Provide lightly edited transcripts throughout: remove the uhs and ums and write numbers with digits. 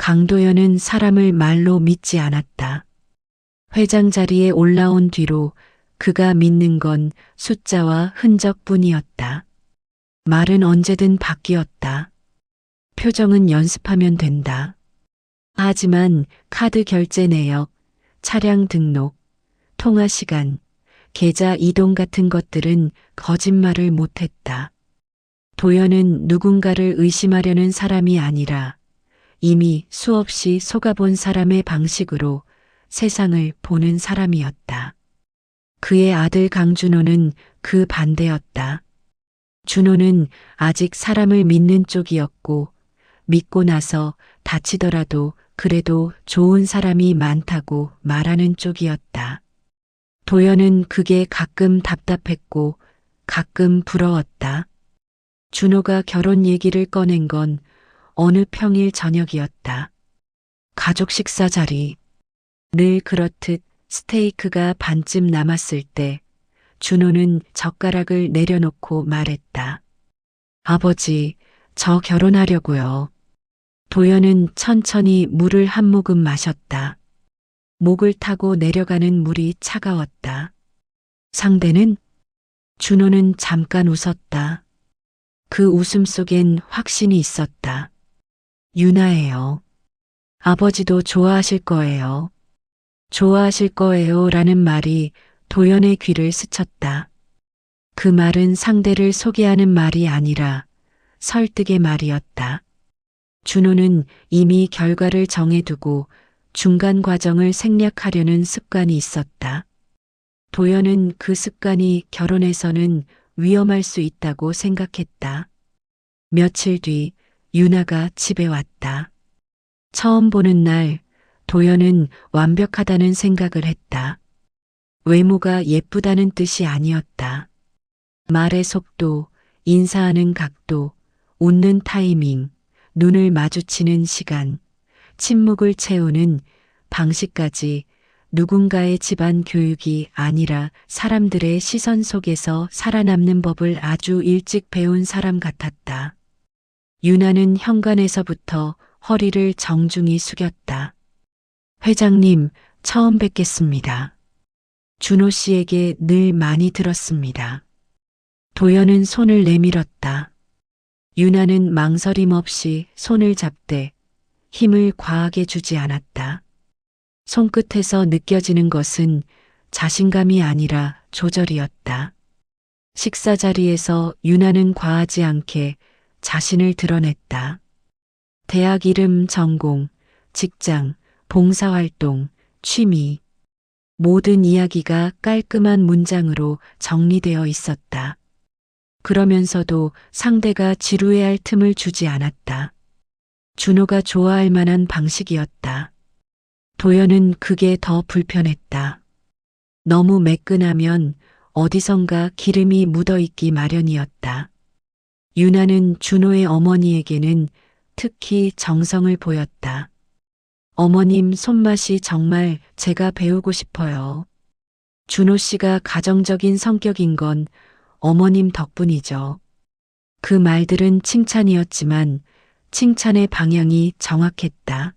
강도연은 사람을 말로 믿지 않았다. 회장 자리에 올라온 뒤로 그가 믿는 건 숫자와 흔적뿐이었다. 말은 언제든 바뀌었다. 표정은 연습하면 된다. 하지만 카드 결제 내역, 차량 등록, 통화 시간, 계좌 이동 같은 것들은 거짓말을 못했다. 도연은 누군가를 의심하려는 사람이 아니라 이미 수없이 속아본 사람의 방식으로 세상을 보는 사람이었다. 그의 아들 강준호는 그 반대였다. 준호는 아직 사람을 믿는 쪽이었고 믿고 나서 다치더라도 그래도 좋은 사람이 많다고 말하는 쪽이었다. 도연은 그게 가끔 답답했고 가끔 부러웠다. 준호가 결혼 얘기를 꺼낸 건 어느 평일 저녁이었다. 가족 식사 자리. 늘 그렇듯 스테이크가 반쯤 남았을 때 준호는 젓가락을 내려놓고 말했다. 아버지, 저 결혼하려고요. 도연은 천천히 물을 한 모금 마셨다. 목을 타고 내려가는 물이 차가웠다. 상대는? 준호는 잠깐 웃었다. 그 웃음 속엔 확신이 있었다. 유나예요. 아버지도 좋아하실 거예요. 좋아하실 거예요 라는 말이 도연의 귀를 스쳤다. 그 말은 상대를 소개하는 말이 아니라 설득의 말이었다. 준호는 이미 결과를 정해두고 중간 과정을 생략하려는 습관이 있었다. 도연은 그 습관이 결혼에서는 위험할 수 있다고 생각했다. 며칠 뒤 유나가 집에 왔다. 처음 보는 날 도연은 완벽하다는 생각을 했다. 외모가 예쁘다는 뜻이 아니었다. 말의 속도, 인사하는 각도, 웃는 타이밍, 눈을 마주치는 시간, 침묵을 채우는 방식까지 누군가의 집안 교육이 아니라 사람들의 시선 속에서 살아남는 법을 아주 일찍 배운 사람 같았다. 유나는 현관에서부터 허리를 정중히 숙였다. 회장님, 처음 뵙겠습니다. 준호 씨에게 늘 많이 들었습니다. 도연은 손을 내밀었다. 유나는 망설임 없이 손을 잡되 힘을 과하게 주지 않았다. 손끝에서 느껴지는 것은 자신감이 아니라 조절이었다. 식사 자리에서 유나는 과하지 않게 자신을 드러냈다. 대학 이름, 전공, 직장, 봉사활동, 취미, 모든 이야기가 깔끔한 문장으로 정리되어 있었다. 그러면서도 상대가 지루해할 틈을 주지 않았다. 준호가 좋아할 만한 방식이었다. 도연은 그게 더 불편했다. 너무 매끈하면 어디선가 기름이 묻어있기 마련이었다. 유나는 준호의 어머니에게는 특히 정성을 보였다. 어머님 손맛이 정말 제가 배우고 싶어요. 준호 씨가 가정적인 성격인 건 어머님 덕분이죠. 그 말들은 칭찬이었지만 칭찬의 방향이 정확했다.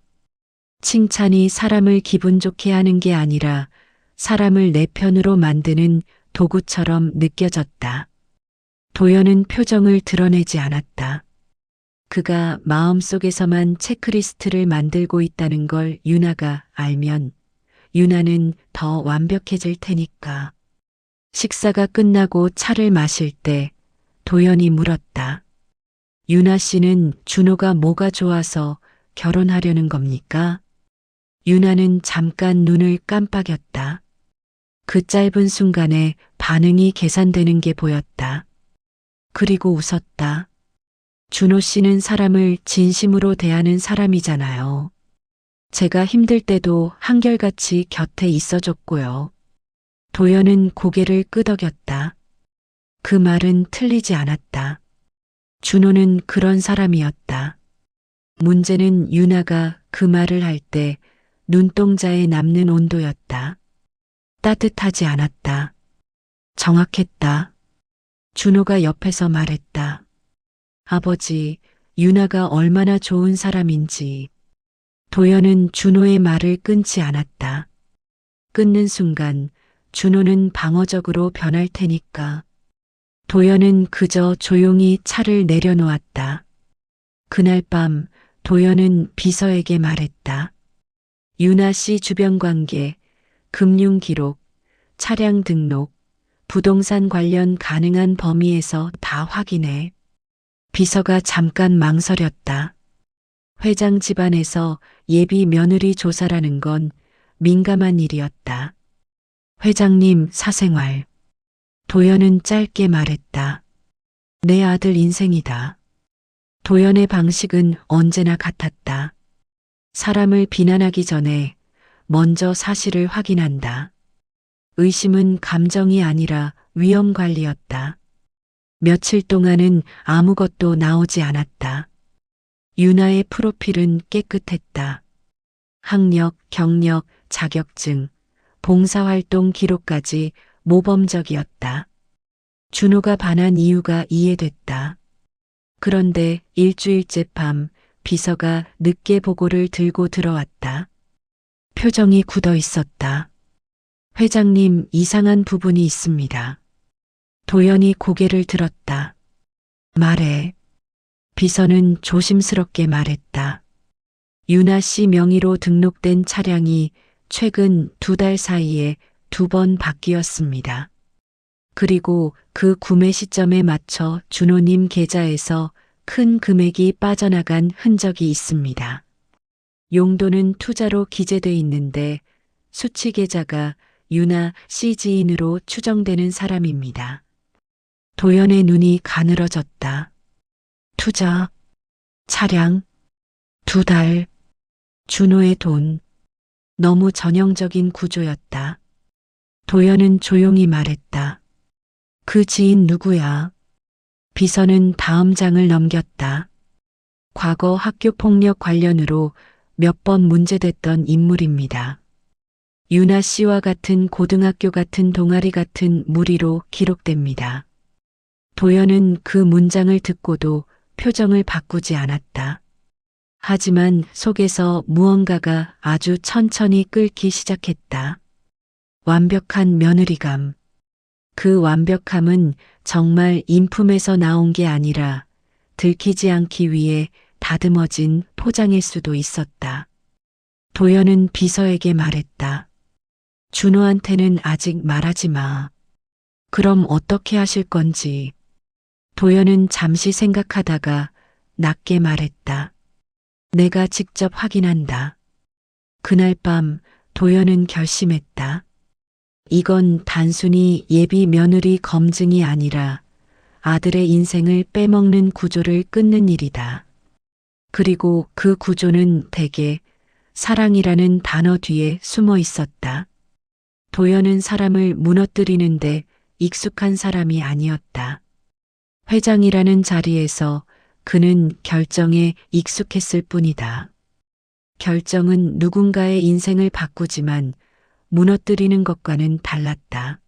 칭찬이 사람을 기분 좋게 하는 게 아니라 사람을 내 편으로 만드는 도구처럼 느껴졌다. 도연은 표정을 드러내지 않았다. 그가 마음속에서만 체크리스트를 만들고 있다는 걸 유나가 알면 유나는 더 완벽해질 테니까. 식사가 끝나고 차를 마실 때 도연이 물었다. 유나 씨는 준호가 뭐가 좋아서 결혼하려는 겁니까? 유나는 잠깐 눈을 깜빡였다. 그 짧은 순간에 반응이 계산되는 게 보였다. 그리고 웃었다. 준호 씨는 사람을 진심으로 대하는 사람이잖아요. 제가 힘들 때도 한결같이 곁에 있어줬고요. 도연은 고개를 끄덕였다. 그 말은 틀리지 않았다. 준호는 그런 사람이었다. 문제는 유나가 그 말을 할 때 눈동자에 남는 온도였다. 따뜻하지 않았다. 정확했다. 준호가 옆에서 말했다. 아버지, 유나가 얼마나 좋은 사람인지. 도연은 준호의 말을 끊지 않았다. 끊는 순간 준호는 방어적으로 변할 테니까. 도연은 그저 조용히 차를 내려놓았다. 그날 밤 도연은 비서에게 말했다. 유나 씨 주변 관계, 금융 기록, 차량 등록, 부동산 관련 가능한 범위에서 다 확인해. 비서가 잠깐 망설였다. 회장 집안에서 예비 며느리 조사라는 건 민감한 일이었다. 회장님 사생활. 도연은 짧게 말했다. 내 아들 인생이다. 도연의 방식은 언제나 같았다. 사람을 비난하기 전에 먼저 사실을 확인한다. 의심은 감정이 아니라 위험 관리였다. 며칠 동안은 아무것도 나오지 않았다. 유나의 프로필은 깨끗했다. 학력, 경력, 자격증, 봉사활동 기록까지 모범적이었다. 준호가 반한 이유가 이해됐다. 그런데 일주일째 밤 비서가 늦게 보고를 들고 들어왔다. 표정이 굳어 있었다. 회장님, 이상한 부분이 있습니다. 도연이 고개를 들었다. 말해. 비서는 조심스럽게 말했다. 유나 씨 명의로 등록된 차량이 최근 2달 사이에 2번 바뀌었습니다. 그리고 그 구매 시점에 맞춰 준호님 계좌에서 큰 금액이 빠져나간 흔적이 있습니다. 용도는 투자로 기재돼 있는데 수취 계좌가 유나 씨 지인으로 추정되는 사람입니다. 도연의 눈이 가늘어졌다. 투자, 차량, 2달, 준호의 돈. 너무 전형적인 구조였다. 도연은 조용히 말했다. 그 지인 누구야? 비서는 다음 장을 넘겼다. 과거 학교 폭력 관련으로 몇 번 문제됐던 인물입니다. 유나 씨와 같은 고등학교 같은 동아리 같은 무리로 기록됩니다. 도연은 그 문장을 듣고도 표정을 바꾸지 않았다. 하지만 속에서 무언가가 아주 천천히 끓기 시작했다. 완벽한 며느리감. 그 완벽함은 정말 인품에서 나온 게 아니라 들키지 않기 위해 다듬어진 포장일 수도 있었다. 도연은 비서에게 말했다. 준호한테는 아직 말하지 마. 그럼 어떻게 하실 건지. 도연은 잠시 생각하다가 낮게 말했다. 내가 직접 확인한다. 그날 밤 도연은 결심했다. 이건 단순히 예비 며느리 검증이 아니라 아들의 인생을 빼먹는 구조를 끊는 일이다. 그리고 그 구조는 대개 사랑이라는 단어 뒤에 숨어 있었다. 도연은 사람을 무너뜨리는데 익숙한 사람이 아니었다. 회장이라는 자리에서 그는 결정에 익숙했을 뿐이다. 결정은 누군가의 인생을 바꾸지만 무너뜨리는 것과는 달랐다.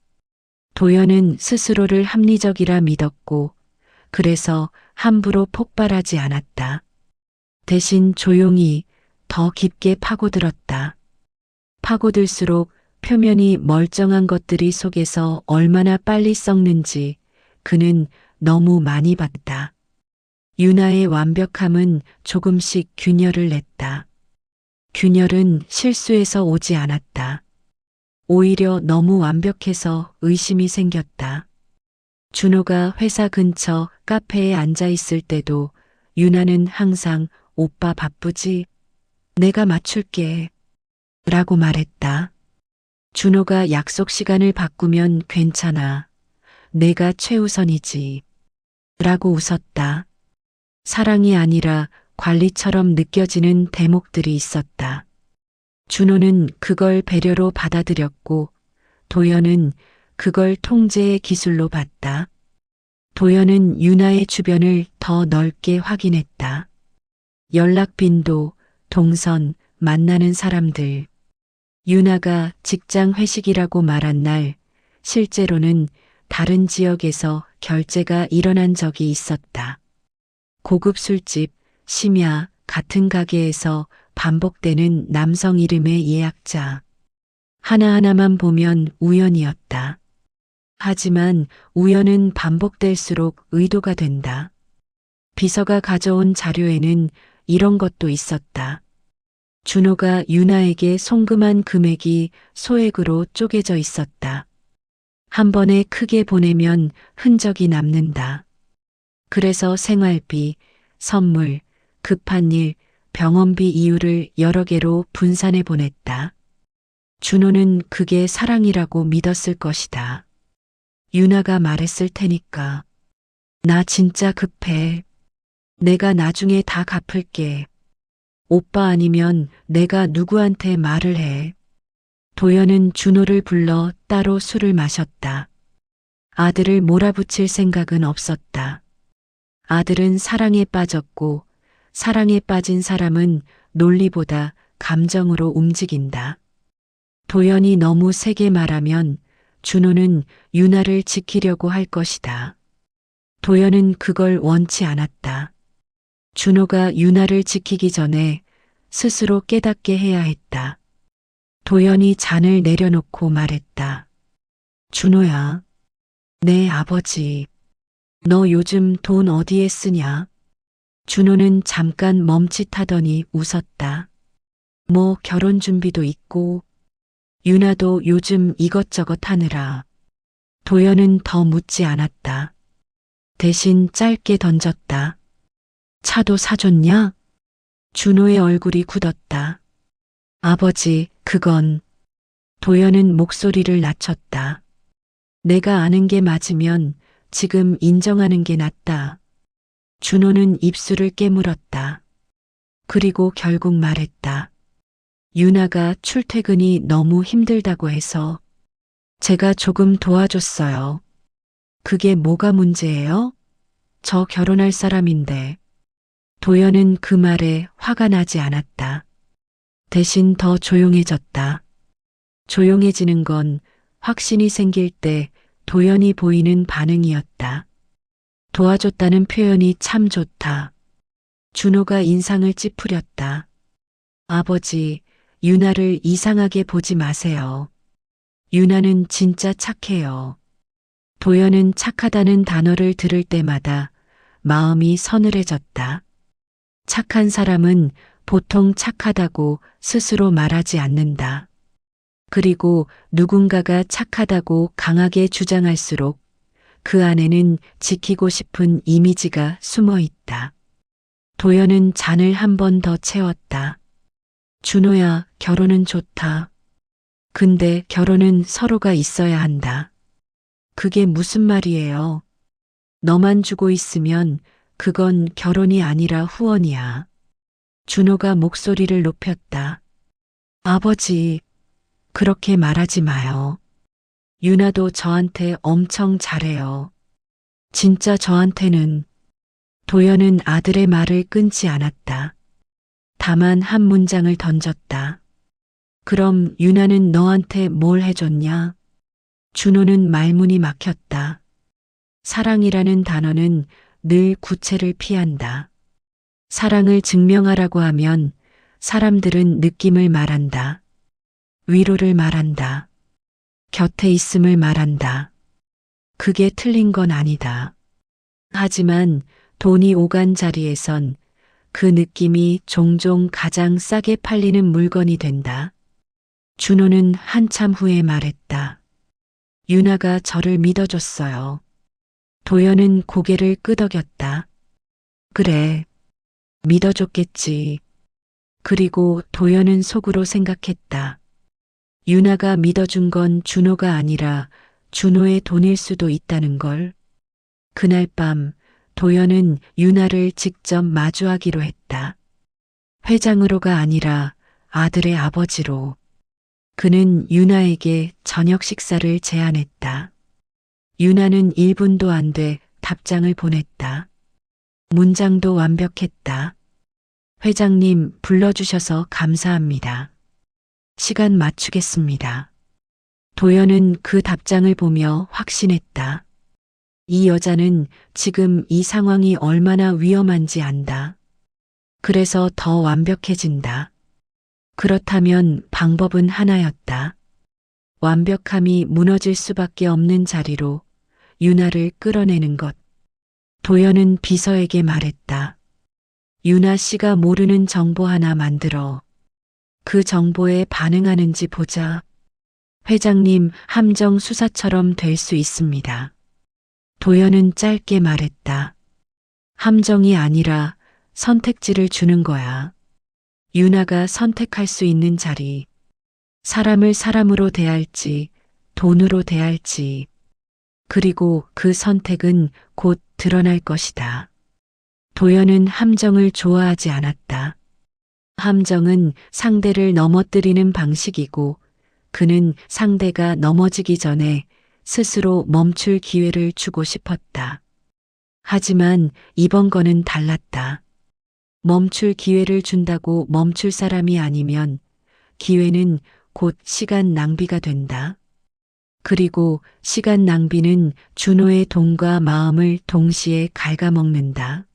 도연은 스스로를 합리적이라 믿었고 그래서 함부로 폭발하지 않았다. 대신 조용히 더 깊게 파고들었다. 파고들수록 표면이 멀쩡한 것들이 속에서 얼마나 빨리 썩는지 그는 너무 많이 봤다. 유나의 완벽함은 조금씩 균열을 냈다. 균열은 실수에서 오지 않았다. 오히려 너무 완벽해서 의심이 생겼다. 준호가 회사 근처 카페에 앉아 있을 때도 유나는 항상 오빠 바쁘지? 내가 맞출게. 라고 말했다. 준호가 약속 시간을 바꾸면 괜찮아. 내가 최우선이지. 라고 웃었다. 사랑이 아니라 관리처럼 느껴지는 대목들이 있었다. 준호는 그걸 배려로 받아들였고 도연은 그걸 통제의 기술로 봤다. 도연은 유나의 주변을 더 넓게 확인했다. 연락 빈도, 동선, 만나는 사람들. 유나가 직장 회식이라고 말한 날 실제로는 다른 지역에서 결제가 일어난 적이 있었다. 고급 술집, 심야, 같은 가게에서 반복되는 남성 이름의 예약자. 하나하나만 보면 우연이었다. 하지만 우연은 반복될수록 의도가 된다. 비서가 가져온 자료에는 이런 것도 있었다. 준호가 유나에게 송금한 금액이 소액으로 쪼개져 있었다. 한 번에 크게 보내면 흔적이 남는다. 그래서 생활비, 선물, 급한 일, 병원비 이유를 여러 개로 분산해 보냈다. 준호는 그게 사랑이라고 믿었을 것이다. 유나가 말했을 테니까. 나 진짜 급해. 내가 나중에 다 갚을게. 오빠 아니면 내가 누구한테 말을 해. 도연은 준호를 불러 따로 술을 마셨다. 아들을 몰아붙일 생각은 없었다. 아들은 사랑에 빠졌고 사랑에 빠진 사람은 논리보다 감정으로 움직인다. 도연이 너무 세게 말하면 준호는 유나를 지키려고 할 것이다. 도연은 그걸 원치 않았다. 준호가 유나를 지키기 전에 스스로 깨닫게 해야 했다. 도연이 잔을 내려놓고 말했다. 준호야, 내 아버지, 너 요즘 돈 어디에 쓰냐? 준호는 잠깐 멈칫하더니 웃었다. 뭐 결혼 준비도 있고, 유나도 요즘 이것저것 하느라. 도연은 더 묻지 않았다. 대신 짧게 던졌다. 차도 사줬냐? 준호의 얼굴이 굳었다. 아버지, 그건. 도연은 목소리를 낮췄다. 내가 아는 게 맞으면 지금 인정하는 게 낫다. 준호는 입술을 깨물었다. 그리고 결국 말했다. 유나가 출퇴근이 너무 힘들다고 해서 제가 조금 도와줬어요. 그게 뭐가 문제예요? 저 결혼할 사람인데. 도연은 그 말에 화가 나지 않았다. 대신 더 조용해졌다. 조용해지는 건 확신이 생길 때 도연이 보이는 반응이었다. 도와줬다는 표현이 참 좋다. 준호가 인상을 찌푸렸다. 아버지, 유나를 이상하게 보지 마세요. 유나는 진짜 착해요. 도연은 착하다는 단어를 들을 때마다 마음이 서늘해졌다. 착한 사람은 보통 착하다고 스스로 말하지 않는다. 그리고 누군가가 착하다고 강하게 주장할수록 그 안에는 지키고 싶은 이미지가 숨어 있다. 도연은 잔을 한 번 더 채웠다. 준호야, 결혼은 좋다. 근데 결혼은 서로가 있어야 한다. 그게 무슨 말이에요? 너만 주고 있으면 그건 결혼이 아니라 후원이야. 준호가 목소리를 높였다. 아버지, 그렇게 말하지 마요. 유나도 저한테 엄청 잘해요. 진짜 저한테는. 도연은 아들의 말을 끊지 않았다. 다만 한 문장을 던졌다. 그럼 유나는 너한테 뭘 해줬냐? 준호는 말문이 막혔다. 사랑이라는 단어는 늘 구체를 피한다. 사랑을 증명하라고 하면 사람들은 느낌을 말한다. 위로를 말한다. 곁에 있음을 말한다. 그게 틀린 건 아니다. 하지만 돈이 오간 자리에선 그 느낌이 종종 가장 싸게 팔리는 물건이 된다. 준호는 한참 후에 말했다. 유나가 저를 믿어줬어요. 도연은 고개를 끄덕였다. 그래, 믿어줬겠지. 그리고 도연은 속으로 생각했다. 유나가 믿어준 건 준호가 아니라 준호의 돈일 수도 있다는 걸. 그날 밤 도연은 유나를 직접 마주하기로 했다. 회장으로가 아니라 아들의 아버지로. 그는 유나에게 저녁 식사를 제안했다. 유나는 1분도 안 돼 답장을 보냈다. 문장도 완벽했다. 회장님 불러주셔서 감사합니다. 시간 맞추겠습니다. 도연은 그 답장을 보며 확신했다. 이 여자는 지금 이 상황이 얼마나 위험한지 안다. 그래서 더 완벽해진다. 그렇다면 방법은 하나였다. 완벽함이 무너질 수밖에 없는 자리로 유나를 끌어내는 것. 도연은 비서에게 말했다. 유나 씨가 모르는 정보 하나 만들어. 그 정보에 반응하는지 보자. 회장님, 함정 수사처럼 될 수 있습니다. 도연은 짧게 말했다. 함정이 아니라 선택지를 주는 거야. 유나가 선택할 수 있는 자리. 사람을 사람으로 대할지, 돈으로 대할지. 그리고 그 선택은 곧 드러날 것이다. 도연은 함정을 좋아하지 않았다. 함정은 상대를 넘어뜨리는 방식이고 그는 상대가 넘어지기 전에 스스로 멈출 기회를 주고 싶었다. 하지만 이번 거는 달랐다. 멈출 기회를 준다고 멈출 사람이 아니면 기회는 곧 시간 낭비가 된다. 그리고 시간 낭비는 준호의 돈과 마음을 동시에 갉아먹는다.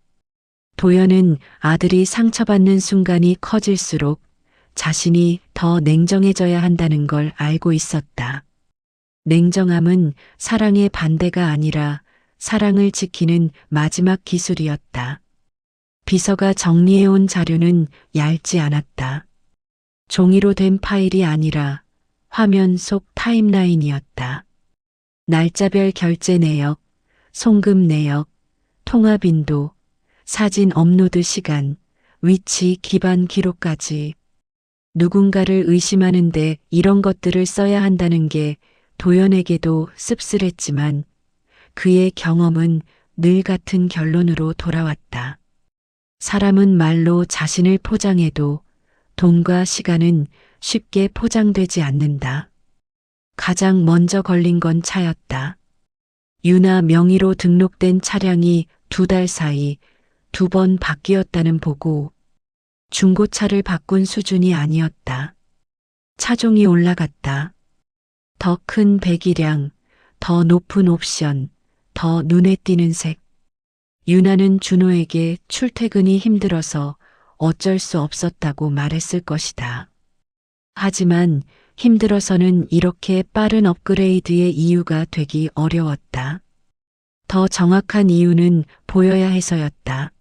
도연은 아들이 상처받는 순간이 커질수록 자신이 더 냉정해져야 한다는 걸 알고 있었다. 냉정함은 사랑의 반대가 아니라 사랑을 지키는 마지막 기술이었다. 비서가 정리해온 자료는 얇지 않았다. 종이로 된 파일이 아니라 화면 속 타임라인이었다. 날짜별 결제 내역, 송금 내역, 통화 빈도, 사진 업로드 시간, 위치 기반 기록까지. 누군가를 의심하는데 이런 것들을 써야 한다는 게 도연에게도 씁쓸했지만 그의 경험은 늘 같은 결론으로 돌아왔다. 사람은 말로 자신을 포장해도 돈과 시간은 쉽게 포장되지 않는다. 가장 먼저 걸린 건 차였다. 유나 명의로 등록된 차량이 2달 사이 2번 바뀌었다는 보고. 중고차를 바꾼 수준이 아니었다. 차종이 올라갔다. 더 큰 배기량, 더 높은 옵션, 더 눈에 띄는 색. 유나는 준호에게 출퇴근이 힘들어서 어쩔 수 없었다고 말했을 것이다. 하지만 힘들어서는 이렇게 빠른 업그레이드의 이유가 되기 어려웠다. 더 정확한 이유는 보여야 해서였다.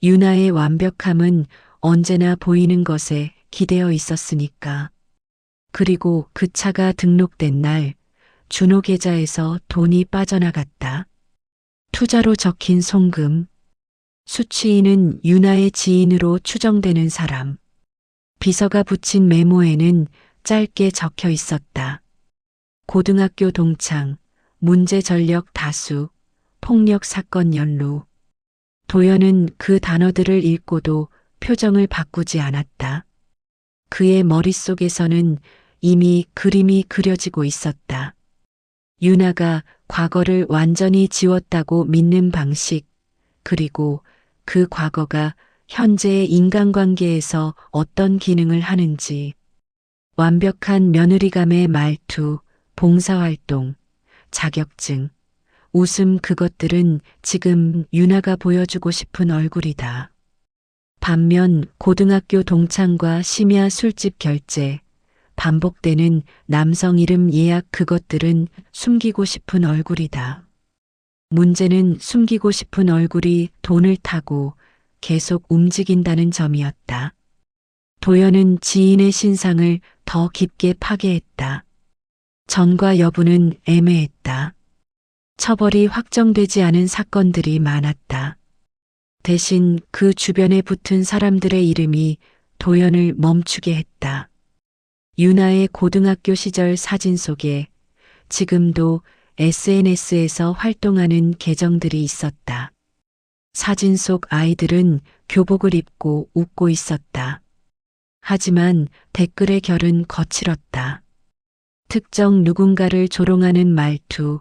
유나의 완벽함은 언제나 보이는 것에 기대어 있었으니까. 그리고 그 차가 등록된 날 준호 계좌에서 돈이 빠져나갔다. 투자로 적힌 송금. 수취인은 유나의 지인으로 추정되는 사람. 비서가 붙인 메모에는 짧게 적혀 있었다. 고등학교 동창, 문제 전력 다수, 폭력 사건 연루. 도연은 그 단어들을 읽고도 표정을 바꾸지 않았다. 그의 머릿속에서는 이미 그림이 그려지고 있었다. 유나가 과거를 완전히 지웠다고 믿는 방식, 그리고 그 과거가 현재의 인간관계에서 어떤 기능을 하는지. 완벽한 며느리감의 말투, 봉사활동, 자격증, 웃음, 그것들은 지금 유나가 보여주고 싶은 얼굴이다. 반면 고등학교 동창과 심야 술집 결제, 반복되는 남성 이름 예약, 그것들은 숨기고 싶은 얼굴이다. 문제는 숨기고 싶은 얼굴이 돈을 타고 계속 움직인다는 점이었다. 도연은 지인의 신상을 더 깊게 파괴했다. 전과 여부는 애매했다. 처벌이 확정되지 않은 사건들이 많았다. 대신 그 주변에 붙은 사람들의 이름이 도연을 멈추게 했다. 유나의 고등학교 시절 사진 속에 지금도 SNS에서 활동하는 계정들이 있었다. 사진 속 아이들은 교복을 입고 웃고 있었다. 하지만 댓글의 결은 거칠었다. 특정 누군가를 조롱하는 말투,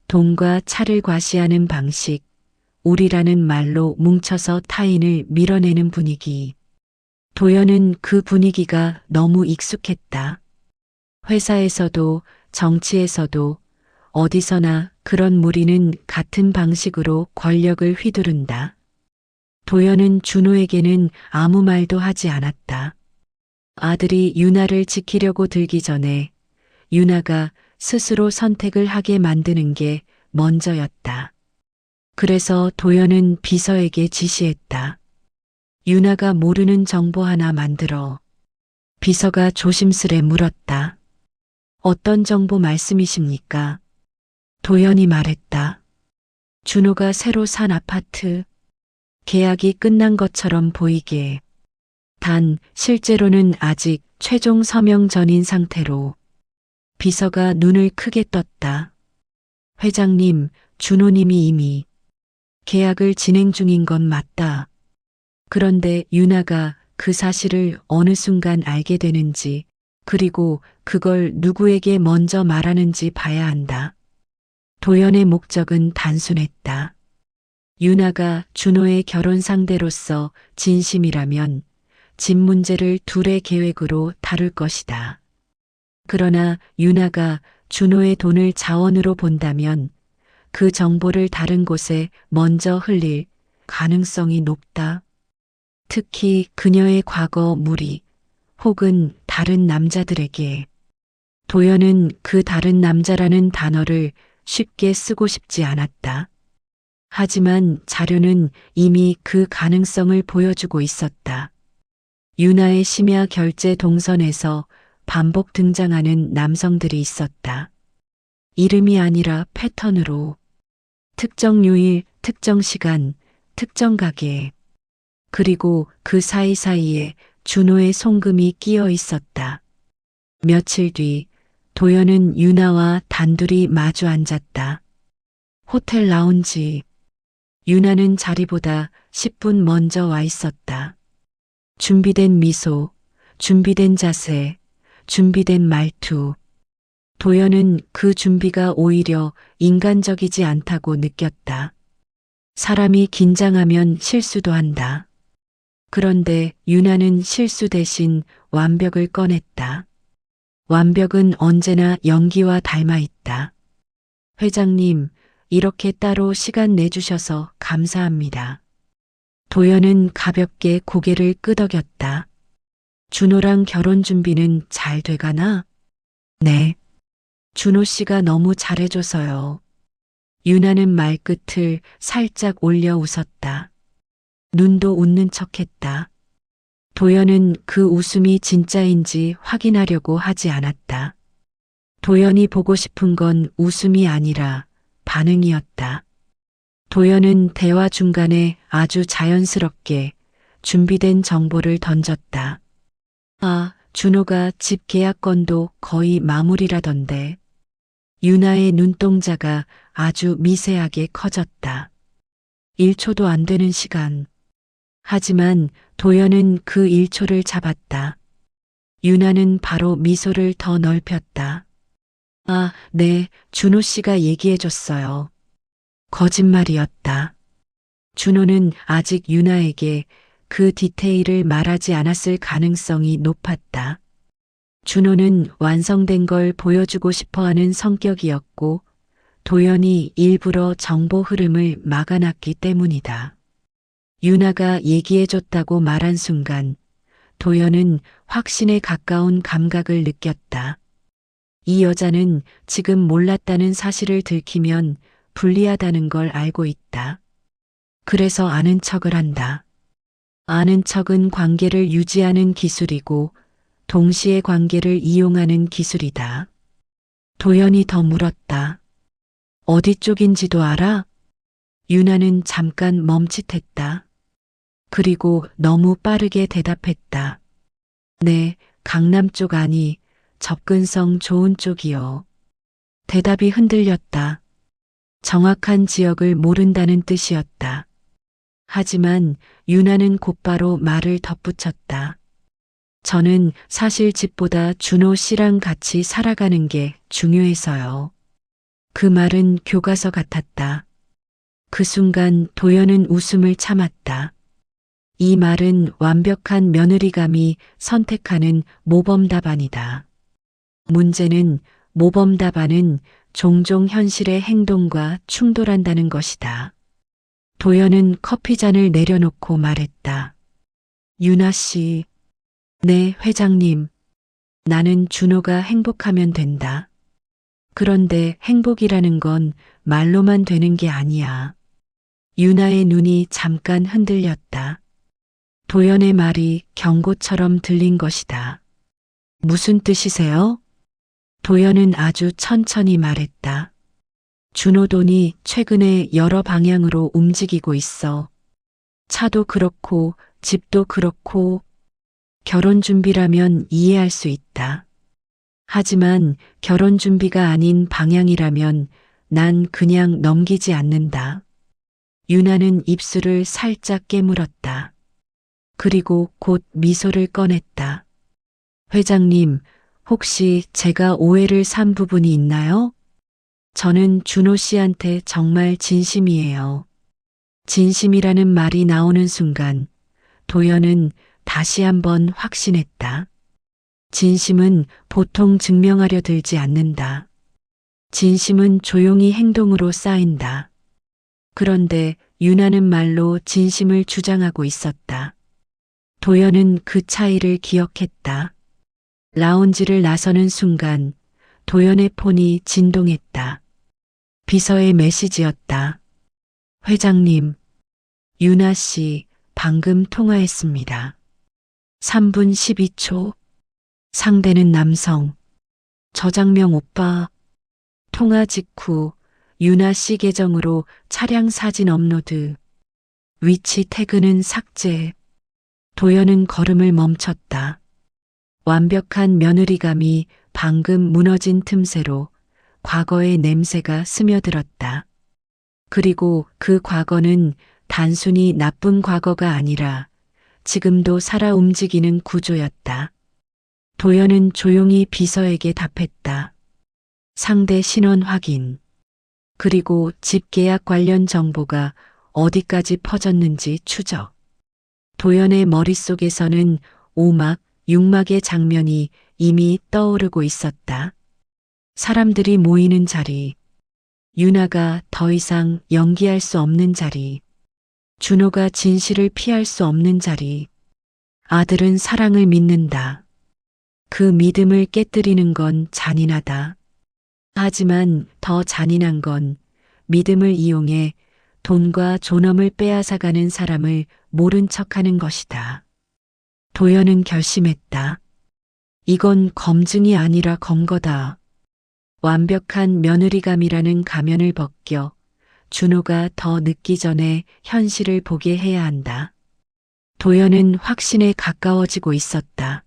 돈과 차를 과시하는 방식, 우리라는 말로 뭉쳐서 타인을 밀어내는 분위기. 도연은 그 분위기가 너무 익숙했다. 회사에서도 정치에서도 어디서나 그런 무리는 같은 방식으로 권력을 휘두른다. 도연은 준호에게는 아무 말도 하지 않았다. 아들이 유나를 지키려고 들기 전에 유나가 스스로 선택을 하게 만드는 게 먼저였다. 그래서 도연은 비서에게 지시했다. 유나가 모르는 정보 하나 만들어. 비서가 조심스레 물었다. 어떤 정보 말씀이십니까? 도연이 말했다. 준호가 새로 산 아파트. 계약이 끝난 것처럼 보이게. 단 실제로는 아직 최종 서명 전인 상태로. 비서가 눈을 크게 떴다. 회장님, 준호님이 이미 계약을 진행 중인 건 맞다. 그런데 유나가 그 사실을 어느 순간 알게 되는지, 그리고 그걸 누구에게 먼저 말하는지 봐야 한다. 도연의 목적은 단순했다. 유나가 준호의 결혼 상대로서 진심이라면 집 문제를 둘의 계획으로 다룰 것이다. 그러나 유나가 준호의 돈을 자원으로 본다면 그 정보를 다른 곳에 먼저 흘릴 가능성이 높다. 특히 그녀의 과거 무리 혹은 다른 남자들에게. 도연은 그 다른 남자라는 단어를 쉽게 쓰고 싶지 않았다. 하지만 자료는 이미 그 가능성을 보여주고 있었다. 유나의 심야 결제 동선에서 반복 등장하는 남성들이 있었다. 이름이 아니라 패턴으로. 특정 요일, 특정 시간, 특정 가게. 그리고 그 사이사이에 준호의 송금이 끼어 있었다. 며칠 뒤 도연은 유나와 단둘이 마주 앉았다. 호텔 라운지. 유나는 자리보다 10분 먼저 와 있었다. 준비된 미소, 준비된 자세, 준비된 말투. 도연은 그 준비가 오히려 인간적이지 않다고 느꼈다. 사람이 긴장하면 실수도 한다. 그런데 유나는 실수 대신 완벽을 꺼냈다. 완벽은 언제나 연기와 닮아 있다. 회장님, 이렇게 따로 시간 내주셔서 감사합니다. 도연은 가볍게 고개를 끄덕였다. 준호랑 결혼 준비는 잘 돼가나? 네. 준호 씨가 너무 잘해줘서요. 유나는 말끝을 살짝 올려 웃었다. 눈도 웃는 척했다. 도연은 그 웃음이 진짜인지 확인하려고 하지 않았다. 도연이 보고 싶은 건 웃음이 아니라 반응이었다. 도연은 대화 중간에 아주 자연스럽게 준비된 정보를 던졌다. 아, 준호가 집 계약건도 거의 마무리라던데. 유나의 눈동자가 아주 미세하게 커졌다. 1초도 안 되는 시간. 하지만 도연은 그 1초를 잡았다. 유나는 바로 미소를 더 넓혔다. 아, 네, 준호 씨가 얘기해줬어요. 거짓말이었다. 준호는 아직 유나에게 그 디테일을 말하지 않았을 가능성이 높았다. 준호는 완성된 걸 보여주고 싶어하는 성격이었고 도연이 일부러 정보 흐름을 막아놨기 때문이다. 유나가 얘기해줬다고 말한 순간 도연은 확신에 가까운 감각을 느꼈다. 이 여자는 지금 몰랐다는 사실을 들키면 불리하다는 걸 알고 있다. 그래서 아는 척을 한다. 아는 척은 관계를 유지하는 기술이고 동시에 관계를 이용하는 기술이다. 도연이 더 물었다. 어디 쪽인지도 알아? 유나는 잠깐 멈칫했다. 그리고 너무 빠르게 대답했다. 네, 강남 쪽 아니, 접근성 좋은 쪽이요. 대답이 흔들렸다. 정확한 지역을 모른다는 뜻이었다. 하지만 유나는 곧바로 말을 덧붙였다. 저는 사실 집보다 준호 씨랑 같이 살아가는 게 중요해서요. 그 말은 교과서 같았다. 그 순간 도연은 웃음을 참았다. 이 말은 완벽한 며느리감이 선택하는 모범 답안이다. 문제는 모범 답안은 종종 현실의 행동과 충돌한다는 것이다. 도연은 커피잔을 내려놓고 말했다. 유나 씨, 네, 회장님. 나는 준호가 행복하면 된다. 그런데 행복이라는 건 말로만 되는 게 아니야. 유나의 눈이 잠깐 흔들렸다. 도연의 말이 경고처럼 들린 것이다. 무슨 뜻이세요? 도연은 아주 천천히 말했다. 준호 돈이 최근에 여러 방향으로 움직이고 있어. 차도 그렇고 집도 그렇고 결혼 준비라면 이해할 수 있다. 하지만 결혼 준비가 아닌 방향이라면 난 그냥 넘기지 않는다. 유나는 입술을 살짝 깨물었다. 그리고 곧 미소를 꺼냈다. 회장님, 혹시 제가 오해를 산 부분이 있나요? 저는 준호 씨한테 정말 진심이에요. 진심이라는 말이 나오는 순간 도연은 다시 한번 확신했다. 진심은 보통 증명하려 들지 않는다. 진심은 조용히 행동으로 쌓인다. 그런데 유나는 말로 진심을 주장하고 있었다. 도연은 그 차이를 기억했다. 라운지를 나서는 순간 도연의 폰이 진동했다. 비서의 메시지였다. 회장님, 유나 씨 방금 통화했습니다. 3분 12초. 상대는 남성. 저장명 오빠. 통화 직후 유나 씨 계정으로 차량 사진 업로드. 위치 태그는 삭제. 도연은 걸음을 멈췄다. 완벽한 며느리감이 방금 무너진 틈새로 과거의 냄새가 스며들었다. 그리고 그 과거는 단순히 나쁜 과거가 아니라 지금도 살아 움직이는 구조였다. 도연은 조용히 비서에게 답했다. 상대 신원 확인. 그리고 집 계약 관련 정보가 어디까지 퍼졌는지 추적. 도연의 머릿속에서는 5막, 6막의 장면이 이미 떠오르고 있었다. 사람들이 모이는 자리. 유나가 더 이상 연기할 수 없는 자리. 준호가 진실을 피할 수 없는 자리. 아들은 사랑을 믿는다. 그 믿음을 깨뜨리는 건 잔인하다. 하지만 더 잔인한 건 믿음을 이용해 돈과 존엄을 빼앗아가는 사람을 모른 척하는 것이다. 도연은 결심했다. 이건 검증이 아니라 검거다. 완벽한 며느리감이라는 가면을 벗겨 준호가 더 늦기 전에 현실을 보게 해야 한다. 도연은 확신에 가까워지고 있었다.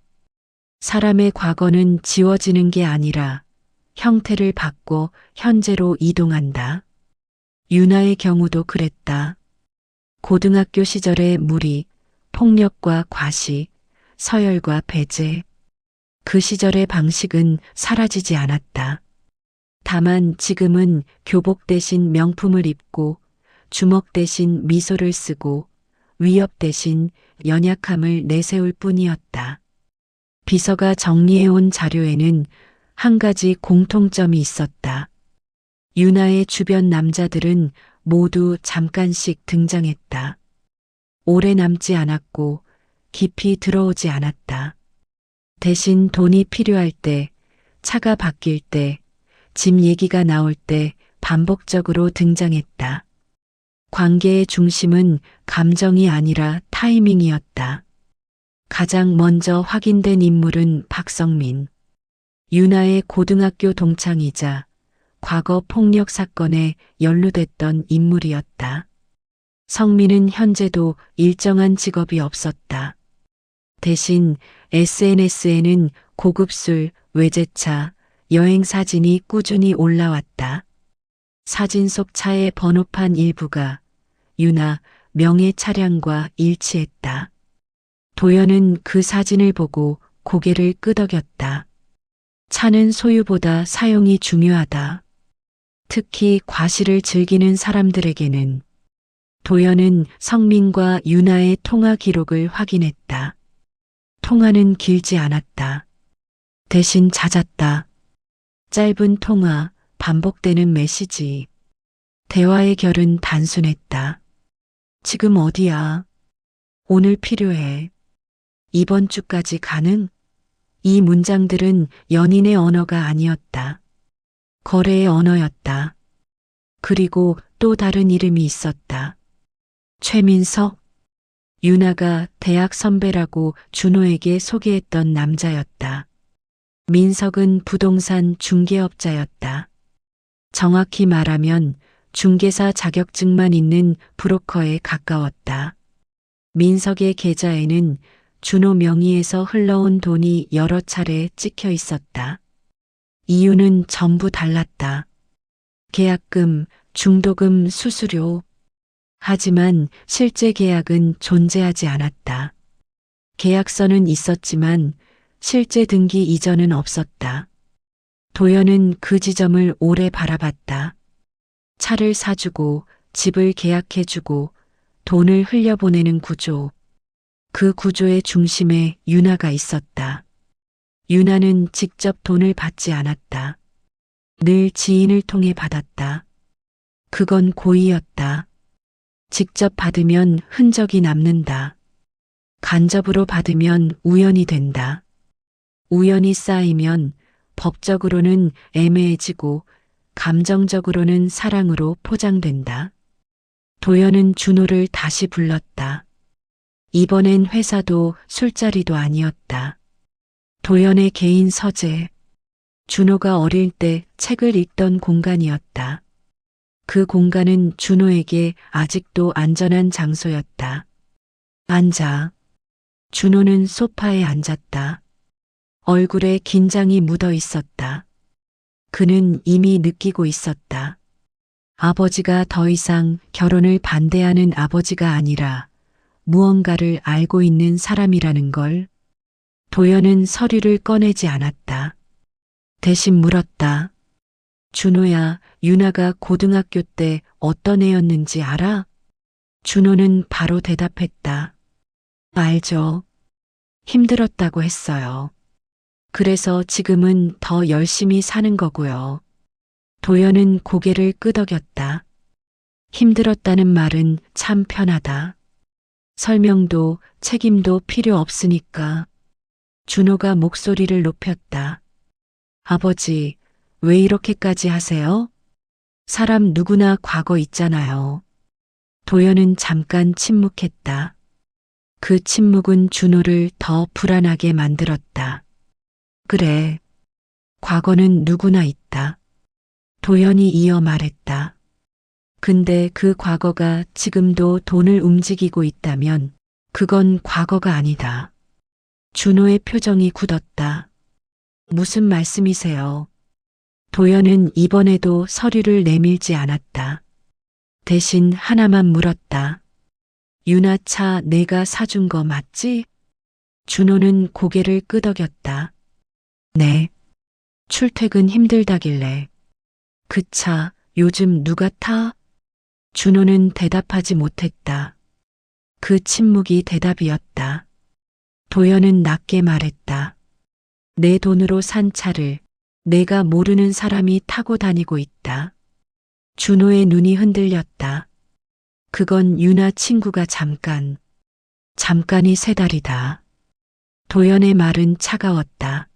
사람의 과거는 지워지는 게 아니라 형태를 바꿔 현재로 이동한다. 유나의 경우도 그랬다. 고등학교 시절의 무리, 폭력과 과시, 서열과 배제. 그 시절의 방식은 사라지지 않았다. 다만 지금은 교복 대신 명품을 입고 주먹 대신 미소를 쓰고 위협 대신 연약함을 내세울 뿐이었다. 비서가 정리해온 자료에는 한 가지 공통점이 있었다. 유나의 주변 남자들은 모두 잠깐씩 등장했다. 오래 남지 않았고 깊이 들어오지 않았다. 대신 돈이 필요할 때, 차가 바뀔 때, 집 얘기가 나올 때 반복적으로 등장했다. 관계의 중심은 감정이 아니라 타이밍이었다. 가장 먼저 확인된 인물은 박성민. 유나의 고등학교 동창이자 과거 폭력 사건에 연루됐던 인물이었다. 성민은 현재도 일정한 직업이 없었다. 대신 SNS에는 고급 술, 외제차, 여행 사진이 꾸준히 올라왔다. 사진 속 차의 번호판 일부가 유나 명의 차량과 일치했다. 도연은 그 사진을 보고 고개를 끄덕였다. 차는 소유보다 사용이 중요하다. 특히 과시를 즐기는 사람들에게는. 도연은 성민과 유나의 통화 기록을 확인했다. 통화는 길지 않았다. 대신 잦았다. 짧은 통화, 반복되는 메시지. 대화의 결은 단순했다. 지금 어디야? 오늘 필요해. 이번 주까지 가능? 이 문장들은 연인의 언어가 아니었다. 거래의 언어였다. 그리고 또 다른 이름이 있었다. 최민석? 유나가 대학 선배라고 준호에게 소개했던 남자였다. 민석은 부동산 중개업자였다. 정확히 말하면 중개사 자격증만 있는 브로커에 가까웠다. 민석의 계좌에는 준호 명의에서 흘러온 돈이 여러 차례 찍혀 있었다. 이유는 전부 달랐다. 계약금, 중도금, 수수료. 하지만 실제 계약은 존재하지 않았다. 계약서는 있었지만 실제 등기 이전은 없었다. 도연은 그 지점을 오래 바라봤다. 차를 사주고 집을 계약해주고 돈을 흘려보내는 구조. 그 구조의 중심에 유나가 있었다. 유나는 직접 돈을 받지 않았다. 늘 지인을 통해 받았다. 그건 고의였다. 직접 받으면 흔적이 남는다. 간접으로 받으면 우연이 된다. 우연이 쌓이면 법적으로는 애매해지고 감정적으로는 사랑으로 포장된다. 도연은 준호를 다시 불렀다. 이번엔 회사도 술자리도 아니었다. 도연의 개인 서재. 준호가 어릴 때 책을 읽던 공간이었다. 그 공간은 준호에게 아직도 안전한 장소였다. 앉아. 준호는 소파에 앉았다. 얼굴에 긴장이 묻어 있었다. 그는 이미 느끼고 있었다. 아버지가 더 이상 결혼을 반대하는 아버지가 아니라 무언가를 알고 있는 사람이라는 걸. 도연은 서류를 꺼내지 않았다. 대신 물었다. 준호야, 유나가 고등학교 때 어떤 애였는지 알아? 준호는 바로 대답했다. 알죠. 힘들었다고 했어요. 그래서 지금은 더 열심히 사는 거고요. 도연은 고개를 끄덕였다. 힘들었다는 말은 참 편하다. 설명도 책임도 필요 없으니까. 준호가 목소리를 높였다. 아버지, 왜 이렇게까지 하세요? 사람 누구나 과거 있잖아요. 도연은 잠깐 침묵했다. 그 침묵은 준호를 더 불안하게 만들었다. 그래. 과거는 누구나 있다. 도연이 이어 말했다. 근데 그 과거가 지금도 돈을 움직이고 있다면 그건 과거가 아니다. 준호의 표정이 굳었다. 무슨 말씀이세요? 도연은 이번에도 서류를 내밀지 않았다. 대신 하나만 물었다. 유나 차 내가 사준 거 맞지? 준호는 고개를 끄덕였다. 네. 출퇴근 힘들다길래. 그 차 요즘 누가 타? 준호는 대답하지 못했다. 그 침묵이 대답이었다. 도연은 낮게 말했다. 내 돈으로 산 차를 내가 모르는 사람이 타고 다니고 있다. 준호의 눈이 흔들렸다. 그건 유나 친구가 잠깐이 3달이다. 도연의 말은 차가웠다.